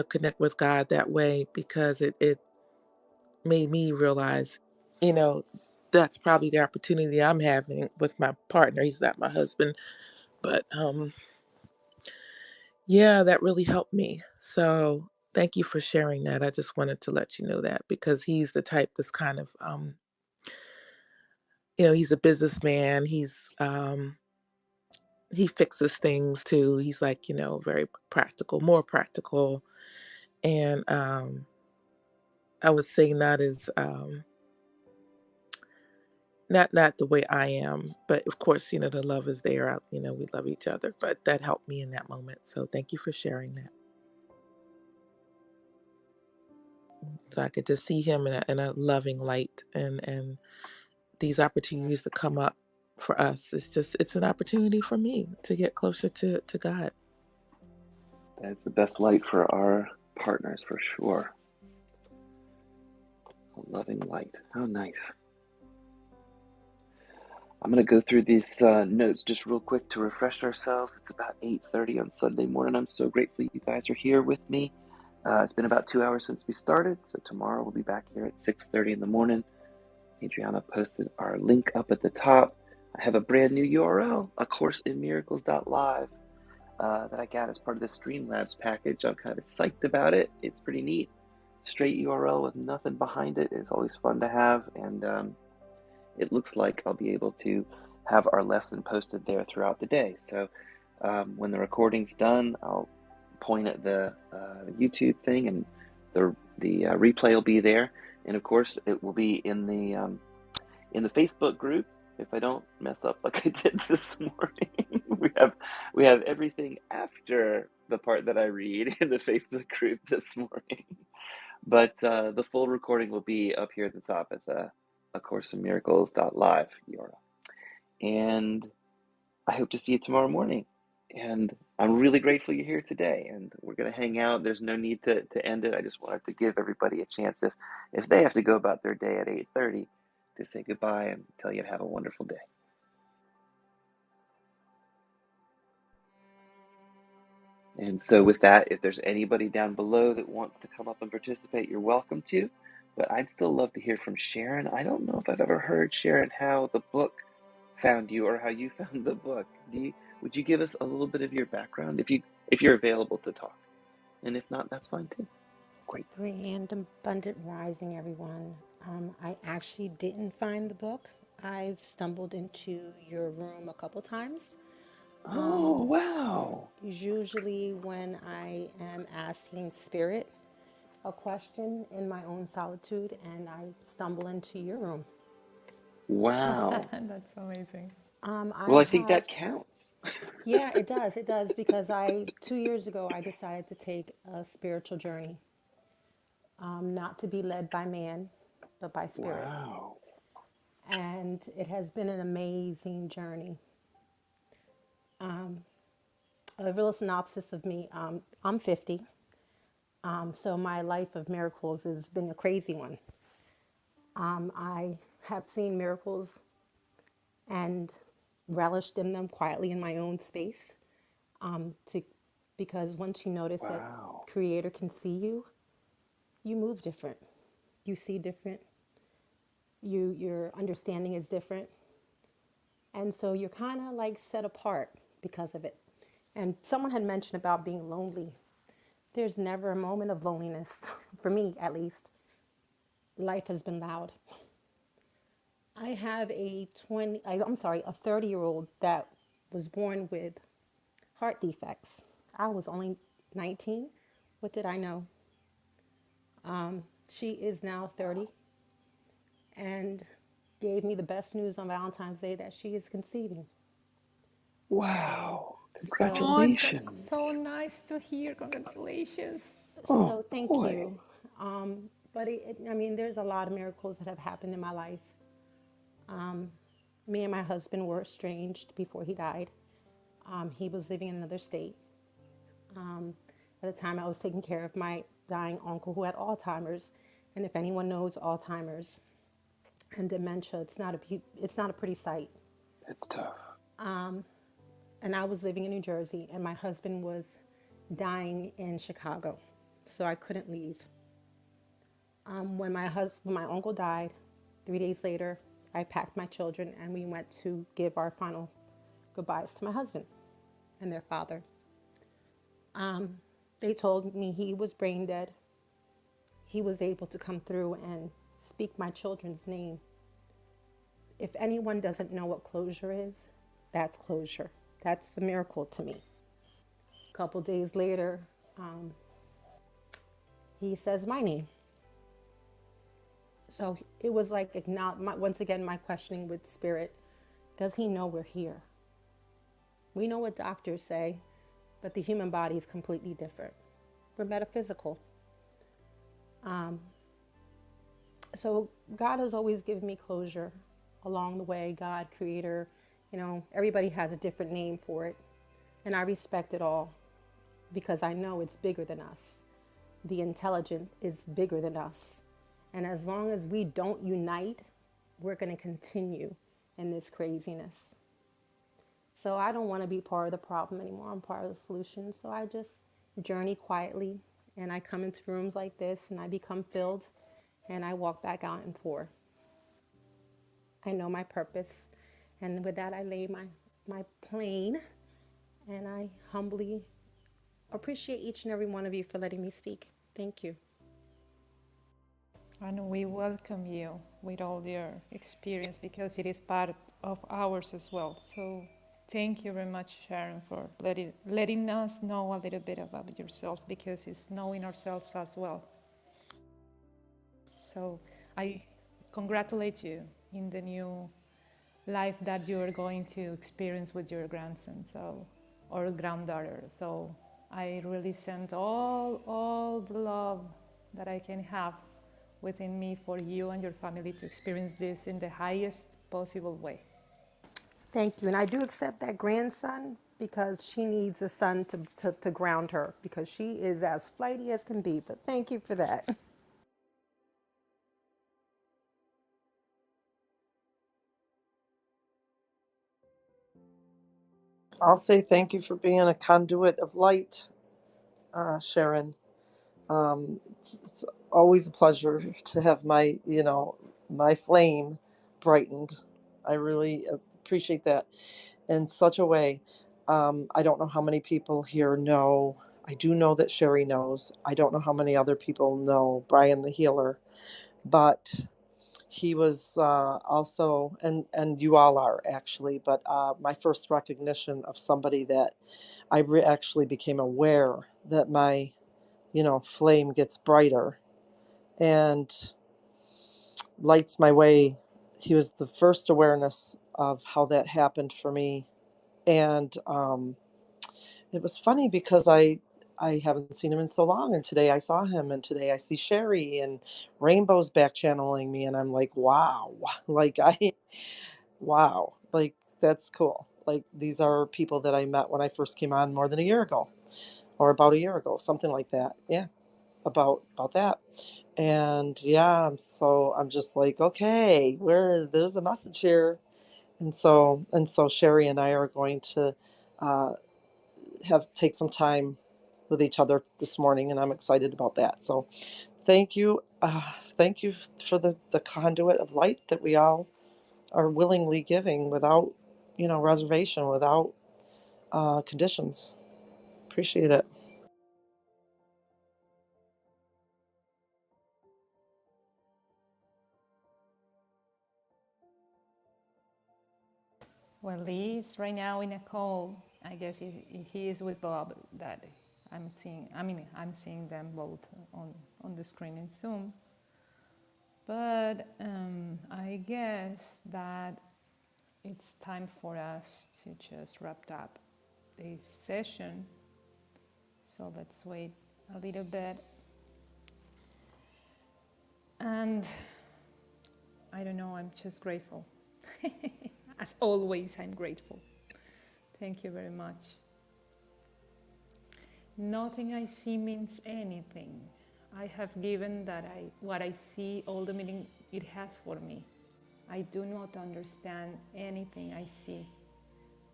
connect with God that way, because it made me realize, you know, that's probably the opportunity I'm having with my partner. He's not my husband, but yeah, that really helped me. So thank you for sharing that. I just wanted to let you know that, because he's the type that's kind of he's a businessman. He fixes things too. He's like, very practical, more practical. And I would say not as not the way I am, but of course, the love is there. We love each other, but that helped me in that moment. So thank you for sharing that. So I could just see him in a loving light, and these opportunities that come up for us, it's an opportunity for me to get closer to God. That's the best light for our partners, for sure. A loving light. How nice. I'm going to go through these notes just real quick to refresh ourselves. It's about 8:30 on Sunday morning. I'm so grateful you guys are here with me. It's been about 2 hours since we started, so tomorrow we'll be back here at 6:30 in the morning. Adriana posted our link up at the top. I have a brand new URL, A Course in Miracles.live, that I got as part of the Streamlabs package. I'm kind of psyched about it. It's pretty neat. Straight URL with nothing behind it is always fun to have, and it looks like I'll be able to have our lesson posted there throughout the day. So when the recording's done, I'll point at the YouTube thing, and the replay will be there. And of course, it will be in the Facebook group. If I don't mess up like I did this morning, we have everything after the part that I read in the Facebook group this morning. But the full recording will be up here at the top at the A Course in Miracles.live URL. And I hope to see you tomorrow morning. And I'm really grateful you're here today. And we're going to hang out. There's no need to end it. I just wanted to give everybody a chance, if they have to go about their day at 8:30, to say goodbye and tell you to have a wonderful day. And so with that, if there's anybody down below that wants to come up and participate, you're welcome to. But I'd still love to hear from Sharon. I don't know if I've ever heard, Sharon, how the book found you or how you found the book. Would you give us a little bit of your background if you're available to talk? And if not, that's fine too. Great. Grand abundant rising, everyone. I actually didn't find the book. I've stumbled into your room a couple times. Oh, wow. Usually, when I am asking spirit a question in my own solitude, and I stumble into your room. Wow. That's amazing. Well, I I think have, that counts. yeah, it does. It does because 2 years ago, I decided to take a spiritual journey, not to be led by man, but by spirit. Wow. And it has been an amazing journey. A real synopsis of me, I'm 50, so my life of miracles has been a crazy one. I have seen miracles and relished in them quietly in my own space, to, because once you notice that Wow. Creator can see you, you move different, you see different, your understanding is different, and so you're kind of like set apart because of it. And someone had mentioned about being lonely. There's never a moment of loneliness, for me at least. Life has been loud. I have a 30-year-old that was born with heart defects. I was only 19. What did I know? She is now 30 and gave me the best news on Valentine's Day that she is conceiving. Wow. So, Oh, that's Congratulations. so nice to hear. Congratulations. Oh, thank boy. you. But I mean, there's a lot of miracles that have happened in my life. Me and my husband were estranged before he died. He was living in another state. At the time, I was taking care of my dying uncle who had Alzheimer's. And if anyone knows Alzheimer's and dementia, it's not a pretty sight. It's tough. And I was living in New Jersey, and my husband was dying in Chicago, so I couldn't leave. When my uncle died, 3 days later, I packed my children and we went to give our final goodbyes to my husband and their father. They told me he was brain dead. He was able to come through and speak my children's name. if anyone doesn't know what closure is, that's closure. That's a miracle to me. A couple days later, he says my name. So it was like, once again, my questioning with spirit, does he know we're here? We know what doctors say, but the human body is completely different. We're metaphysical. So God has always given me closure along the way. God, creator, everybody has a different name for it. And I respect it all because I know it's bigger than us. The intelligent is bigger than us. And as long as we don't unite, we're going to continue in this craziness. So I don't want to be part of the problem anymore. I'm part of the solution. So I just journey quietly and I come into rooms like this and I become filled and I walk back out and pour. I know my purpose. And with that, I lay my plane and I humbly appreciate each and every one of you for letting me speak. Thank you. And we welcome you with all your experience because it is part of ours as well. So thank you very much, Sharon, for letting us know a little bit about yourself because it's knowing ourselves as well. So I congratulate you in the new life that you are going to experience with your grandson, or granddaughter. So I really send all the love that I can have within me for you and your family to experience this in the highest possible way. Thank you. And I do accept that grandson because she needs a son to ground her because she is as flighty as can be. But thank you for that. I'll say thank you for being a conduit of light, Sharon. It's always a pleasure to have my flame brightened. I really appreciate that in such a way. I don't know how many people here know. I do know that Sherry knows. I don't know how many other people know Brian the Healer, but he was also, and you all are actually, but my first recognition of somebody that actually became aware that my flame gets brighter and lights my way. He was the first awareness of how that happened for me. And it was funny because I haven't seen him in so long, and today I saw him, and today I see Sherry, and Rainbow's back channeling me, and I'm like, wow, like wow, like that's cool. Like these are people that I met when I first came on more than a year ago, or about a year ago, something like that. Yeah, about that. And yeah, so I'm just like, okay, there's a message here. And so Sherry and I are going to uh, take some time with each other this morning, and I'm excited about that. So thank you, thank you for the conduit of light that we all are willingly giving without reservation, without conditions. Appreciate it. Well, Lee is right now in a call. I guess he is with Bob. That I'm seeing. I mean, I'm seeing them both on the screen in Zoom. But I guess that it's time for us to just wrap up this session. So let's wait a little bit. And I don't know, I'm just grateful. As always, I'm grateful. Thank you very much. Nothing I see means anything. I have given what I see all the meaning it has for me. I do not understand anything I see.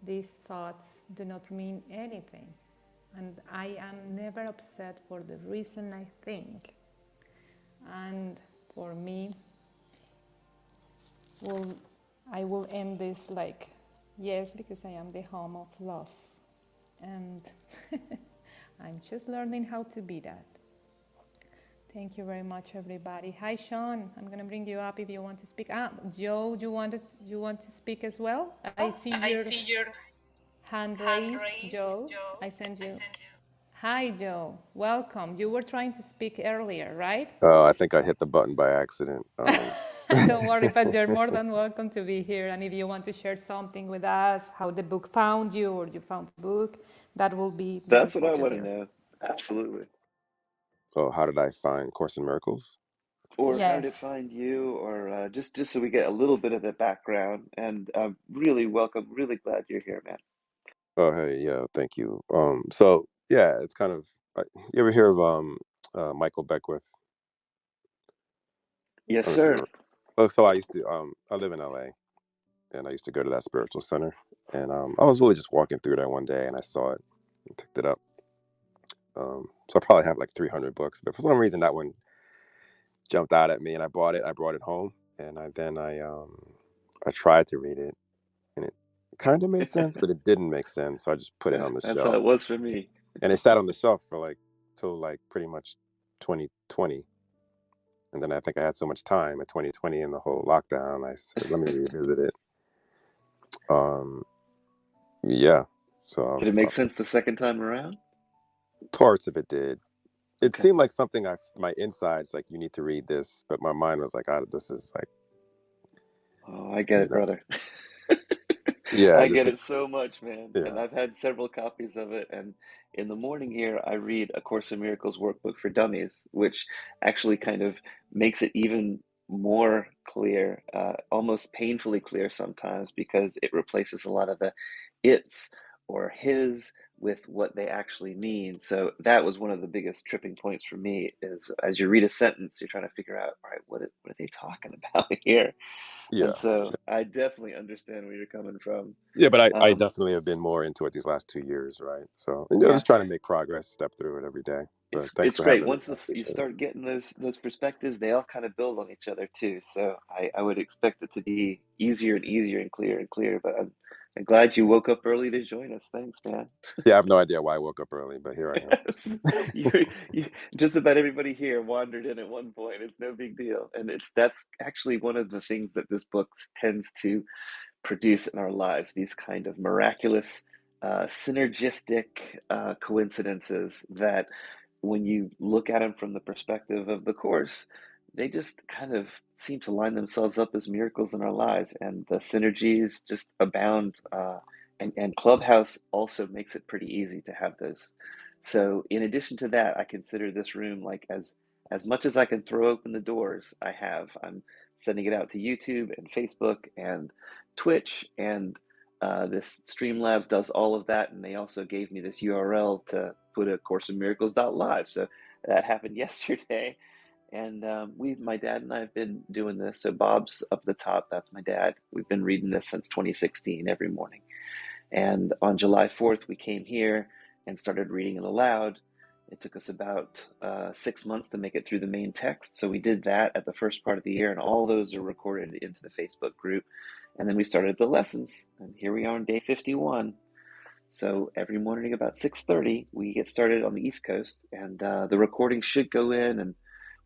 These thoughts do not mean anything. And I am never upset for the reason I think. And for me, I will end this like, yes, because I am the home of love. And I'm just learning how to be that. Thank you very much, everybody. Hi, Sean. I'm gonna bring you up if you want to speak. Joe, you want to speak as well? I see your hand raised, Joe. I send you. Hi, Joe. Welcome. You were trying to speak earlier, right? I think I hit the button by accident. Don't worry, but you're more than welcome to be here. And if you want to share something with us, how the book found you or you found the book, that will be That's what wonderful I to want to hear. know. Absolutely. Oh, how did I find Course in Miracles? Or how did it Yes. find you? Or just so we get a little bit of the background. And really welcome. Really glad you're here, man. Oh, hey, yeah, thank you. So yeah, it's kind of. You ever hear of Michael Beckwith? Yes, I don't know if you sir. ever. Oh, so I used to. I live in LA, and I used to go to that spiritual center, and I was really just walking through there one day, and I saw it and picked it up. So I probably have like 300 books, but for some reason that one jumped out at me, and I bought it. I brought it home, and I tried to read it, and it kind of made sense, but it didn't make sense. So I just put it on the That's how shelf, it was for me. and it sat on the shelf for like till like pretty much 2020, and then I think I had so much time at 2020 and the whole lockdown. I said, let me revisit it. Yeah. So Did it make sense the second time around? parts of it did. It Okay. seemed like something my insides like you need to read this, but my mind was like, this is like, Oh, I get you it, know, brother. yeah, I just get it so much, man. And yeah, I've had several copies of it. And in the morning here, I read A Course in Miracles workbook for dummies, which actually kind of makes it even more clear, almost painfully clear sometimes, because it replaces a lot of the it's or his with what they actually mean. So that was one of the biggest tripping points for me is as you read a sentence, you're trying to figure out, all right, what are they talking about here? yeah. And so I definitely understand where you're coming from. Yeah, but I Um, definitely have been more into it these last 2 years, right? So yeah, just trying to make progress, step through it every day. But thanks it's for great. having me. Once I you appreciate it. start getting those perspectives, they all kind of build on each other too. So I would expect it to be easier and easier and clearer and clearer. But I'm glad you woke up early to join us. Thanks, man. Yeah, I have no idea why I woke up early, but here I you, am. just about everybody here wandered in at one point. It's no big deal, and that's actually one of the things that this book tends to produce in our lives, these kind of miraculous, synergistic coincidences that when you look at them from the perspective of the Course, they just kind of seem to line themselves up as miracles in our lives, and the synergies just abound. And Clubhouse also makes it pretty easy to have those. So, in addition to that, I consider this room like as much as I can throw open the doors. I'm sending it out to YouTube and Facebook and Twitch, and this Streamlabs does all of that, and they also gave me this URL to put a Course in Miracles live. So that happened yesterday, and my dad and I have been doing this. So Bob's up at the top. That's my dad. We've been reading this since 2016 every morning. And on July 4th, we came here and started reading it aloud. It took us about 6 months to make it through the main text. So we did that at the first part of the year, and all those are recorded into the Facebook group. And then we started the lessons, and here we are on day 51. So every morning about 6:30, we get started on the East Coast, and the recording should go in. And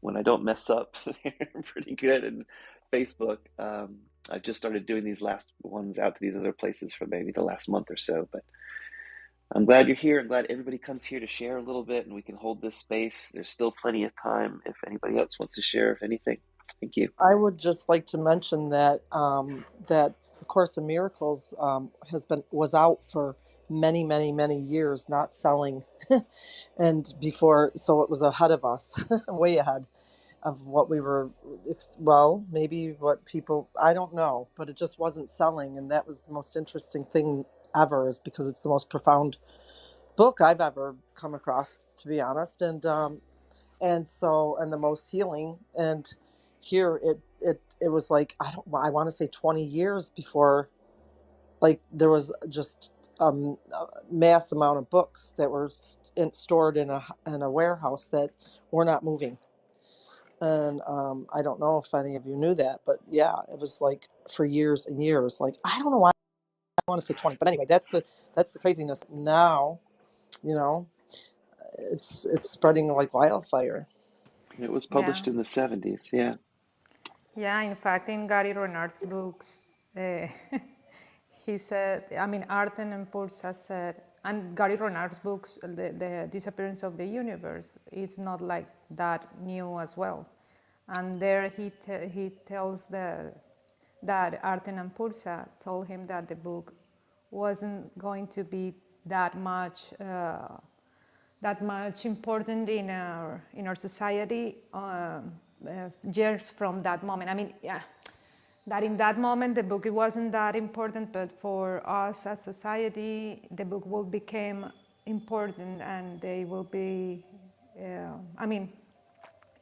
when I don't mess up, they're pretty good. And Facebook, I've just started doing these last ones out to these other places for maybe the last month or so. But I'm glad you're here. I'm glad everybody comes here to share a little bit, and we can hold this space. There's still plenty of time if anybody else wants to share, if anything. Thank you. I would just like to mention that that A Course in Miracles was out for many, many, many years, not selling, and before, so it was ahead of us, way ahead of what we were. Well, maybe what people, I don't know, but it just wasn't selling, and that was the most interesting thing ever, is because it's the most profound book I've ever come across, to be honest, and the most healing. And here it was like, I want to say 20 years before, like, there was just a mass amount of books that were stored in a warehouse that were not moving. And I don't know if any of you knew that, but yeah, it was like for years and years. Like, I don't know why I want to say 20, but anyway, that's the craziness now. You know, it's spreading like wildfire. It was Yeah. published in the 70s. Yeah. Yeah, in fact, in Gary Renard's books, uh, he said, I mean, Arten and Pursa said, and Gary Renard's books, the Disappearance of the Universe, is not like that new as well. And there he tells that Arten and Pursa told him that the book wasn't going to be that much important in our society years from that moment. I mean, yeah, that in that moment the book it wasn't that important, but for us as society, the book will become important, and they will be. I mean,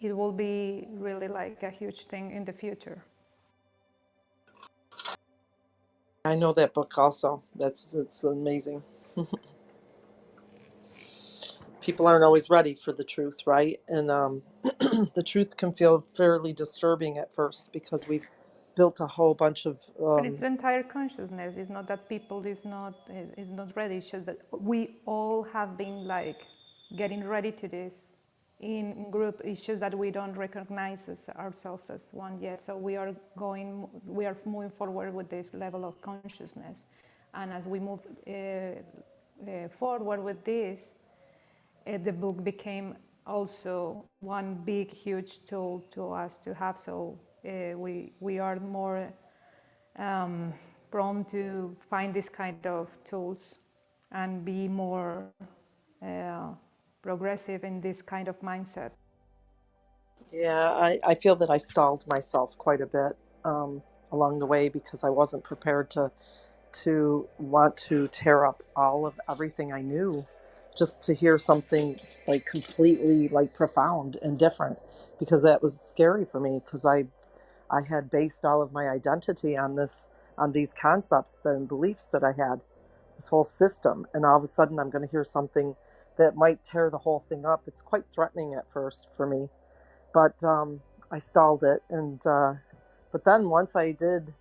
it will be really like a huge thing in the future. I know that book also. It's amazing. People aren't always ready for the truth, right? And the truth can feel fairly disturbing at first because we've built a whole bunch of But it's the entire consciousness. It's not that people is not ready. It's just that we all have been like getting ready to this in group. It's just that we don't recognize ourselves as one yet. So we are moving forward with this level of consciousness, and as we move forward with this, the book became also one big, huge tool to us to have. So we are more um, prone to find this kind of tools and be more uh, progressive in this kind of mindset. Yeah, I feel that I stalled myself quite a bit along the way because I wasn't prepared to want to tear up all of everything I knew just to hear something like completely like profound and different, because that was scary for me because I had based all of my identity on these concepts and beliefs that I had, this whole system, and all of a sudden I'm going to hear something that might tear the whole thing up. It's quite threatening at first for me, but I stalled it, and but then once I did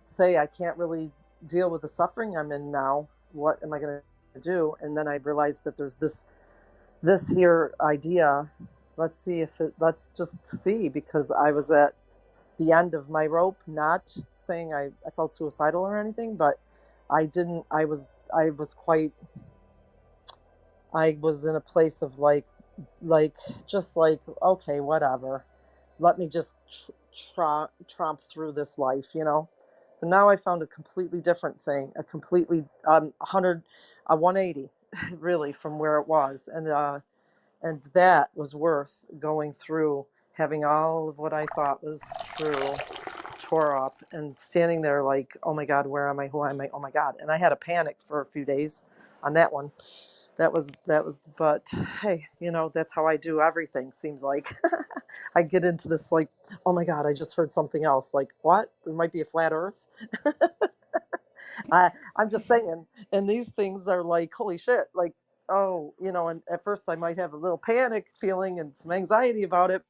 say I can't really deal with the suffering I'm in now, what am I going to do? And then I realized that there's this here idea. Let's just see, because I was at the end of my rope, not saying I felt suicidal or anything, but I was in a place of like just like, okay, whatever, let me just tromp through this life. But now I found a completely different thing, a completely 180 really from where it was, and that was worth going through, having all of what I thought was true tore up and standing there like, oh my God, where am I, who am I, oh my God. And I had a panic for a few days on that one. That was but hey, that's how I do everything, seems like. I get into this like, oh my God, I just heard something else, like, what, there might be a flat earth. I'm just saying, and these things are like, holy shit, like, oh, and at first I might have a little panic feeling and some anxiety about it,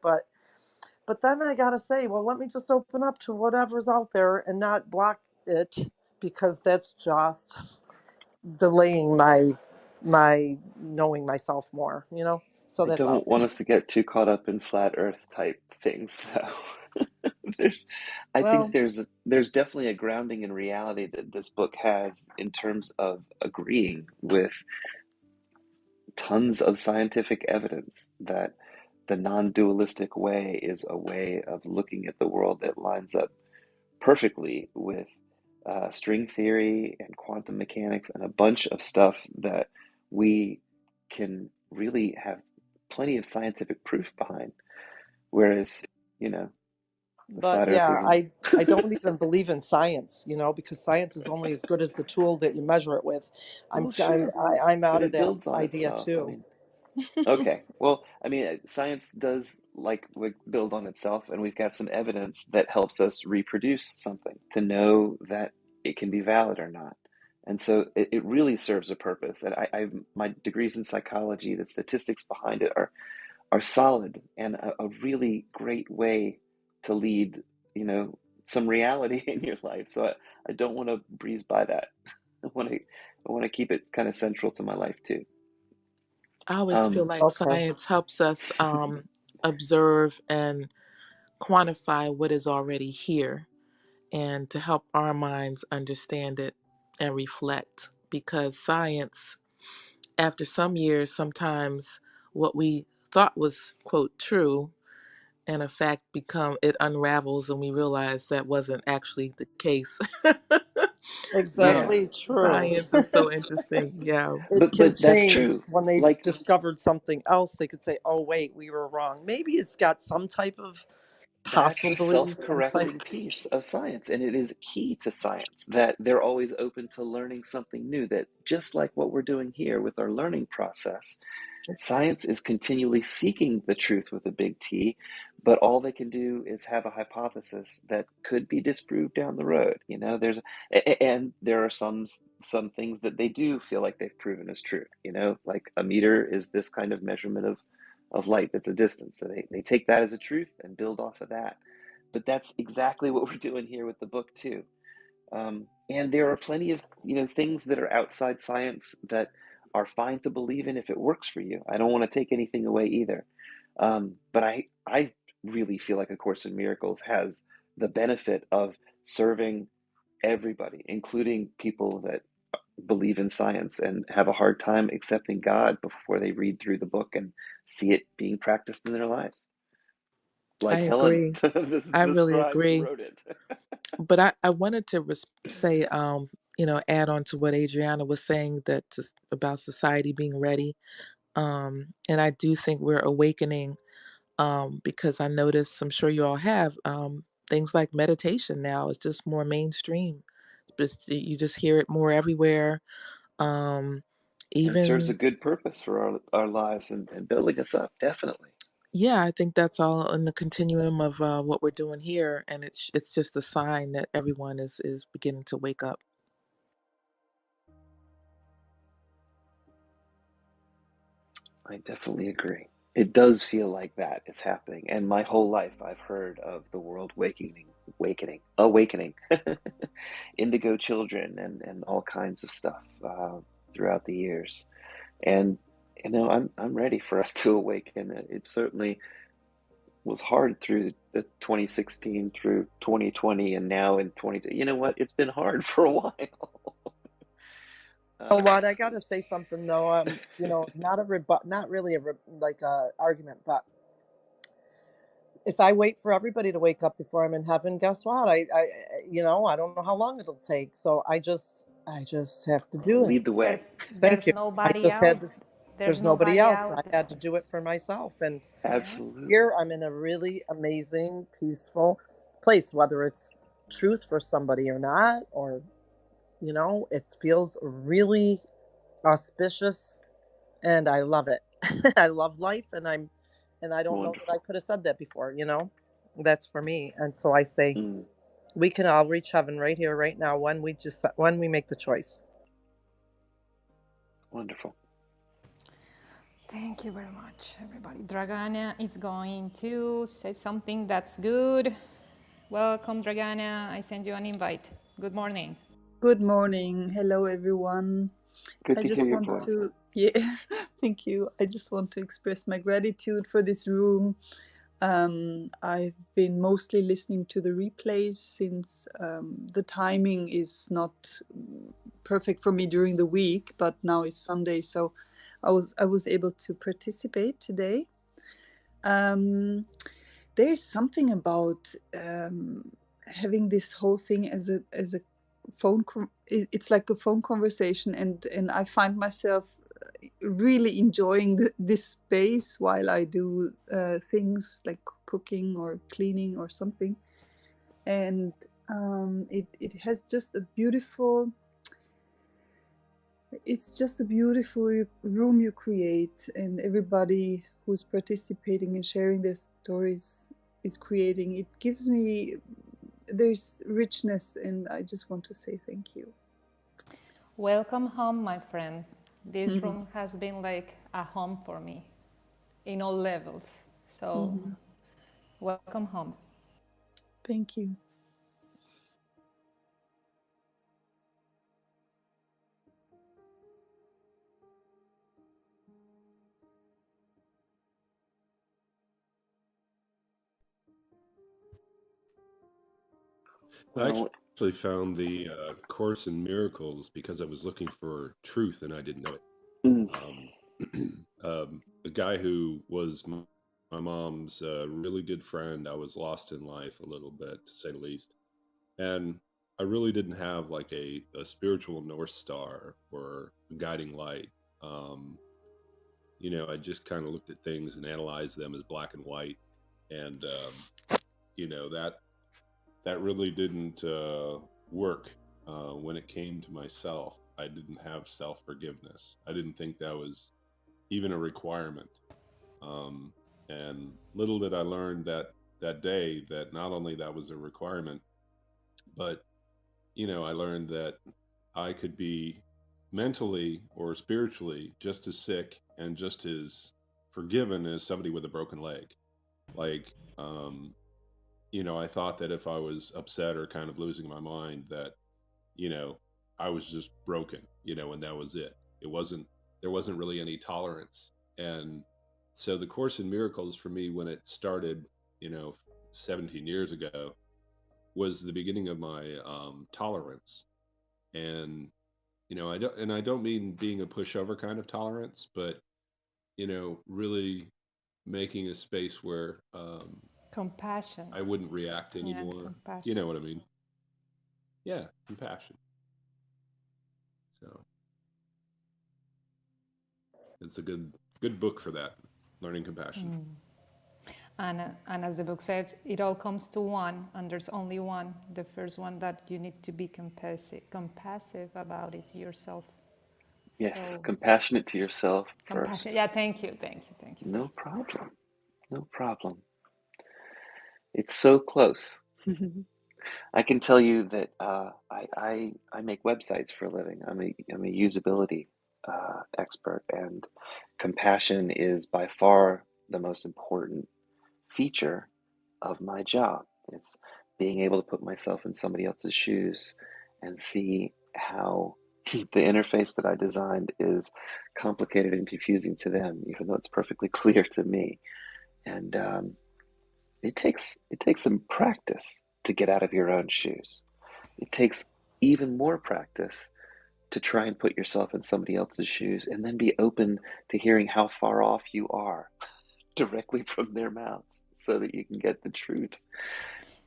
but then I gotta say, well, let me just open up to whatever's out there and not block it, because that's just delaying my knowing myself more. So I that's all. don't want us to get too caught up in flat Earth type things, though. there's, I think Well, there's definitely a grounding in reality that this book has in terms of agreeing with tons of scientific evidence that the non-dualistic way is a way of looking at the world that lines up perfectly with string theory and quantum mechanics and a bunch of stuff that we can really have plenty of scientific proof behind. Whereas, you know, the but flat yeah, earthism, I don't even believe in science, because science is only as good as the tool that you measure it with. well, I'm I'm sure, I'm but out of it that builds on idea itself. I too. mean, okay. Well, I mean, science does like build on itself, and we've got some evidence that helps us reproduce something to know that it can be valid or not. And so it really serves a purpose. And my degrees in psychology, the statistics behind it are solid and a really great way to lead, some reality in your life. So I don't want to breeze by that. I want to keep it kind of central to my life too. I always feel Um, like Okay. science helps us observe and quantify what is already here, and to help our minds understand it and reflect. Because science, after some years, sometimes what we thought was, quote, true, and in fact it unravels and we realize that wasn't actually the case. So Yeah, Exactly true. science is so interesting. Yeah. It but can that's change true. when they've Like discovered something else. They could say, "Oh, wait, we were wrong." Maybe it's got some type of that's the possibly some type. self-correcting piece of science, and it is key to science that they're always open to learning something new. That just like what we're doing here with our learning process, science is continually seeking the truth with a big T, but all they can do is have a hypothesis that could be disproved down the road. You know, and there are some things that they do feel like they've proven as true. You know, like a meter is this kind of measurement of light that's a distance. So they take that as a truth and build off of that. But that's exactly what we're doing here with the book too. And there are plenty of things that are outside science that are fine to believe in if it works for you. I don't want to take anything away either. But I really feel like A Course in Miracles has the benefit of serving everybody, including people that believe in science and have a hard time accepting God before they read through the book and see it being practiced in their lives. I Like Helen, agree. I the really scribe who agree. wrote it. But I wanted to say, add on to what Adriana was saying about society being ready. And I do think we're awakening, because I noticed, I'm sure you all have, things like meditation now is just more mainstream. You just hear it more everywhere. Um, And serves a even, good purpose for our lives and building us up, definitely. yeah, I think that's all in the continuum of what we're doing here, and it's just a sign that everyone is beginning to wake up. I definitely agree. It does feel like that is happening. And my whole life I've heard of the world awakening, indigo children and all kinds of stuff throughout the years. And I'm ready for us to awaken. It certainly was hard through the 2016 through 2020 and now in 20. You know what? It's been hard for a while. Oh, uh, what I gotta say something though. Not a not really like a argument, but if I wait for everybody to wake up before I'm in heaven, guess what? I don't know how long it'll take. So I just have to do it. Lead the way. Thank There's you. I nobody just had out. to. There's There's nobody nobody else. out. I had to do it for myself, and Yeah. Absolutely. here I'm in a really amazing, peaceful place. Whether it's truth for somebody or not, or it feels really auspicious, and I love it. I love life, and I don't know that I Wonderful. could have said that before. That's for me, and so I say Mm, we can all reach heaven right here, right now, when we make the choice. wonderful. Thank you very much, everybody. Dragana is going to say something that's good. Welcome, Dragana. I send you an invite. Good morning. Good morning. Hello, everyone. Good I to hear just your want voice. to, yes, thank you. I just want to express my gratitude for this room. I've been mostly listening to the replays since the timing is not perfect for me during the week, but now it's Sunday, so I was able to participate today. There's something about having this whole thing as a it's like a phone conversation, and I find myself really enjoying this space while I do things like cooking or cleaning or something, and it has just a beautiful. It's just a beautiful room you create, and everybody who's participating and sharing their stories is creating. It gives me, there's richness, and I just want to say thank you. Welcome home, my friend. This room has been like a home for me in all levels. So, welcome home. Thank you. I Well, actually found the Course in Miracles because I was looking for truth and I didn't know it. mm, A guy who was my mom's really good friend. I was lost in life a little bit, to say the least. And I really didn't have like a spiritual North Star or a guiding light. Um, I just kind of looked at things and analyzed them as black and white. And, that really didn't work when it came to myself. I didn't have self forgiveness. I didn't think that was even a requirement. Um, and little did I learn that day that not only that was a requirement, but I learned that I could be mentally or spiritually just as sick and just as forgiven as somebody with a broken leg. Like, I thought that if I was upset or kind of losing my mind, that, you know, I was just broken, and that was it. There wasn't really any tolerance. And so the Course in Miracles for me, when it started, 17 years ago, was the beginning of my tolerance. And, I don't mean being a pushover kind of tolerance, but, really making a space where Compassion. I wouldn't react Yeah, anymore. You compassion. know what I mean? Yeah, compassion. So it's a good book for that, learning compassion. And as the book says, it all comes to one, and there's only one. The first one that you need to be compassive about is yourself. yes, So compassionate to yourself compassion. first. Yeah, thank you for. No problem. No problem. It's so close. I can tell you that I make websites for a living. I'm a usability expert, and compassion is by far the most important feature of my job. It's being able to put myself in somebody else's shoes and see how the interface that I designed is complicated and confusing to them, even though it's perfectly clear to me. And it takes some practice to get out of your own shoes. It takes even more practice to try and put yourself in somebody else's shoes and then be open to hearing how far off you are directly from their mouths so that you can get the truth,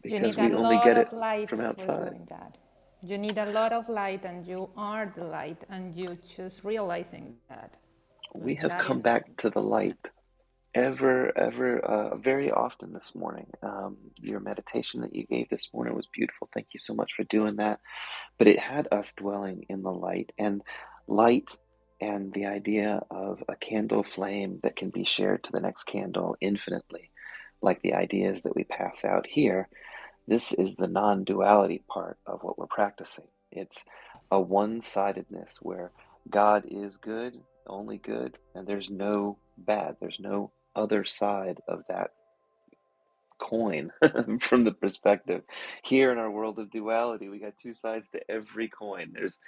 You because need a we only lot get it of light from for outside. doing that. You need a lot of light, and you are the light, and you just realizing that. We have That come is, back to the yeah. light very often this morning. Your meditation that you gave this morning was beautiful. Thank you so much for doing that. But it had us dwelling in the light and the idea of a candle flame that can be shared to the next candle infinitely, like the ideas that we pass out here. This is the non-duality part of what we're practicing. It's a one-sidedness where God is good, only good, and there's no bad. There's no other side of that coin from the perspective. Here in our world of duality, we got two sides to every coin. There's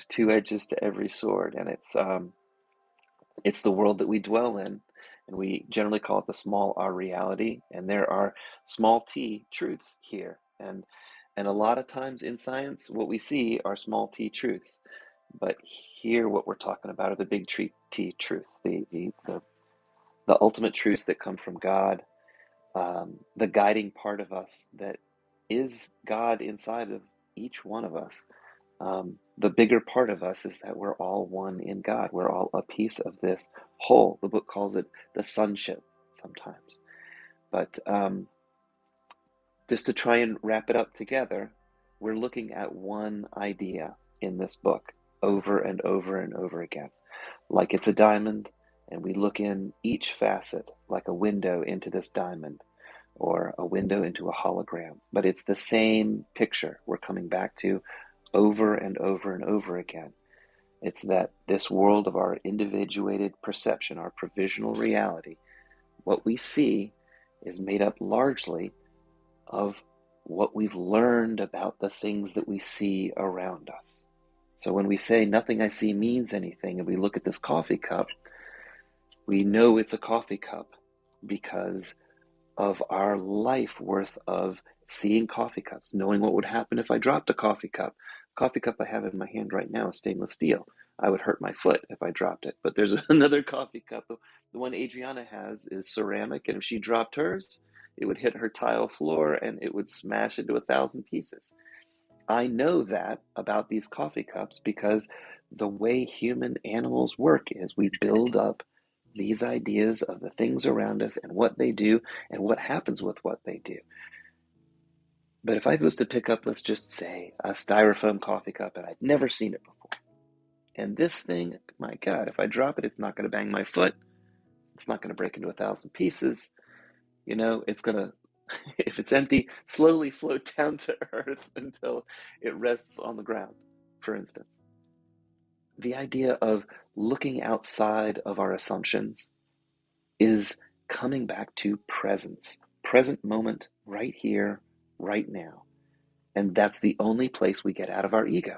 two edges to every sword, and it's the world that we dwell in, and we generally call it the small r reality, and there are small t truths here, and a lot of times in science what we see are small t truths, but here what we're talking about are the big t truths, the ultimate truths that come from God, the guiding part of us that is God inside of each one of us. The bigger part of us is that we're all one in God. We're all a piece of this whole. The book calls it the sonship sometimes. But just to try and wrap it up together, we're looking at one idea in this book over and over and over again, like it's a diamond, and we look in each facet like a window into this diamond or a window into a hologram. But it's the same picture we're coming back to over and over and over again. It's that this world of our individuated perception, our provisional reality, what we see is made up largely of what we've learned about the things that we see around us. So when we say nothing I see means anything, and we look at this coffee cup, we know it's a coffee cup because of our life worth of seeing coffee cups, knowing what would happen if I dropped a coffee cup. Coffee cup I have in my hand right now is stainless steel. I would hurt my foot if I dropped it. But there's another coffee cup. The one Adriana has is ceramic, and if she dropped hers, it would hit her tile floor and it would smash into 1,000 pieces. I know that about these coffee cups because the way human animals work is we build up these ideas of the things around us and what they do and what happens with what they do. But if I was to pick up, let's just say, a styrofoam coffee cup and I'd never seen it before, and this thing, my God, if I drop it, it's not going to bang my foot. It's not going to break into 1,000 pieces. You know, it's going to, if it's empty, slowly float down to earth until it rests on the ground, for instance. The idea of looking outside of our assumptions is coming back to presence, present moment, right here, right now. And that's the only place we get out of our ego.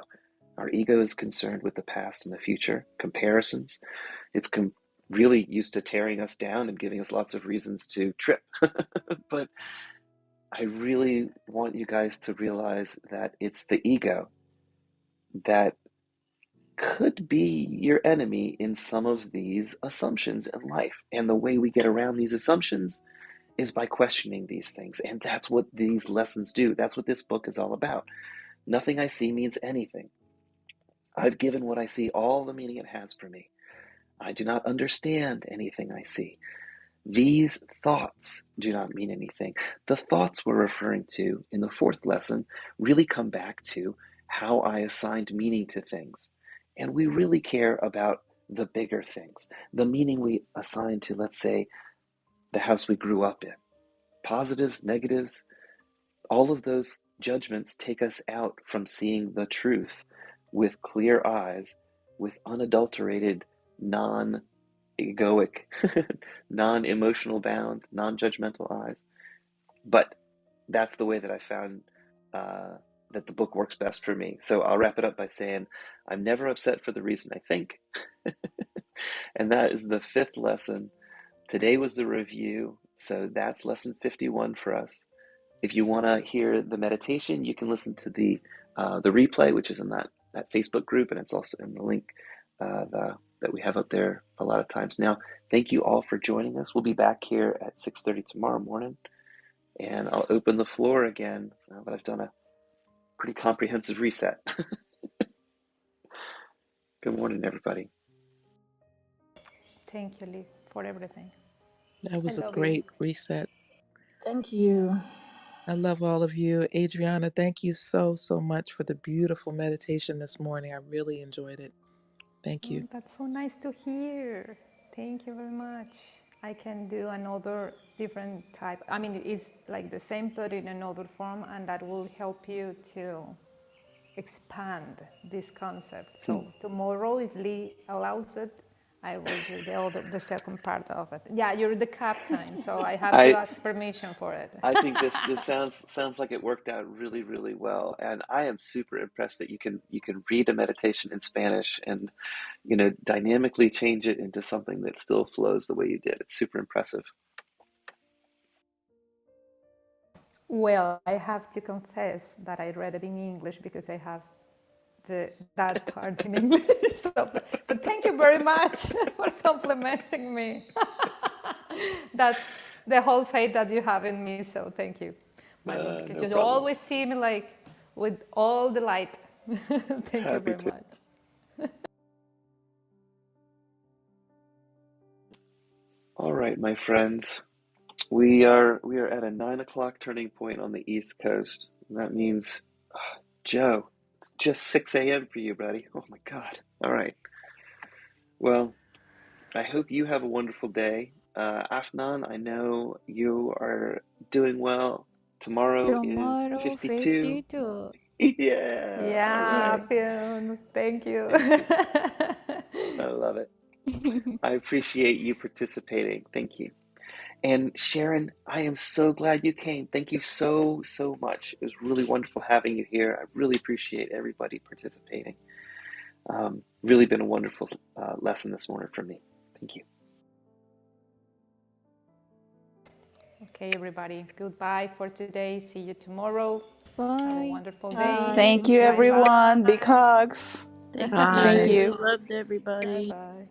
Our ego is concerned with the past and the future, comparisons. It's really used to tearing us down and giving us lots of reasons to trip. But I really want you guys to realize that it's the ego that could be your enemy in some of these assumptions in life. And the way we get around these assumptions is by questioning these things. And that's what these lessons do. That's what this book is all about. Nothing I see means anything. I've given what I see all the meaning it has for me. I do not understand anything I see. These thoughts do not mean anything. The thoughts we're referring to in the fourth lesson really come back to how I assigned meaning to things. And we really care about the bigger things, the meaning we assign to, let's say, the house we grew up in. Positives, negatives, all of those judgments take us out from seeing the truth with clear eyes, with unadulterated, non-egoic, non-emotional bound, non-judgmental eyes. But that's the way that I found that the book works best for me. So I'll wrap it up by saying I'm never upset for the reason I think. And that is the fifth lesson. Today was the review, so that's lesson 51 for us. If you want to hear the meditation, you can listen to the replay, which is in that Facebook group, and it's also in the link that we have up there a lot of times now. Thank you all for joining us. We'll be back here at 6:30 tomorrow morning, and I'll open the floor again. But I've done a pretty comprehensive reset. Good morning, everybody. Thank you, Lee, for everything. That I was a love you. great reset. Thank you. I love all of you. Adriana, thank you so, so much for the beautiful meditation this morning. I really enjoyed it. Thank you. That's so nice to hear. Thank you very much. I can do another different type. I mean, it's like the same, but in another form, and that will help you to expand this concept. So tomorrow, if Lee allows it, I will do the second part of it. Yeah, you're the captain, so I have to I ask permission for it. I think this sounds like it worked out really, really well, and I am super impressed that you can read a meditation in Spanish and dynamically change it into something that still flows the way you did. It's super impressive. Well, I have to confess that I read it in English because I have that part in English. So, but thank you very much for complimenting me. That's the whole faith that you have in me. So thank you, my love, because No you problem. always see me like with all the light. Thank you Happy very to. much. All right, my friends. We are at a 9 o'clock turning point on the East Coast. That means, Joe, it's just 6 a.m. for you, buddy. Oh my God. All right. Well, I hope you have a wonderful day. Afnan, I know you are doing well. Tomorrow is Tomorrow 52. 52. Yeah. All Yeah, right. Fionn, thank you. Thank you. I love it. I appreciate you participating. Thank you. And Sharon, I am so glad you came. Thank you so, so much. It was really wonderful having you here. I really appreciate everybody participating. Really been a wonderful lesson this morning for me. Thank you. Okay, everybody. Goodbye for today. See you tomorrow. Have a Bye. wonderful day. Thank you, Bye bye. everyone. Big hugs. Thank Thank Bye. you. you. Loved Bye everybody. bye.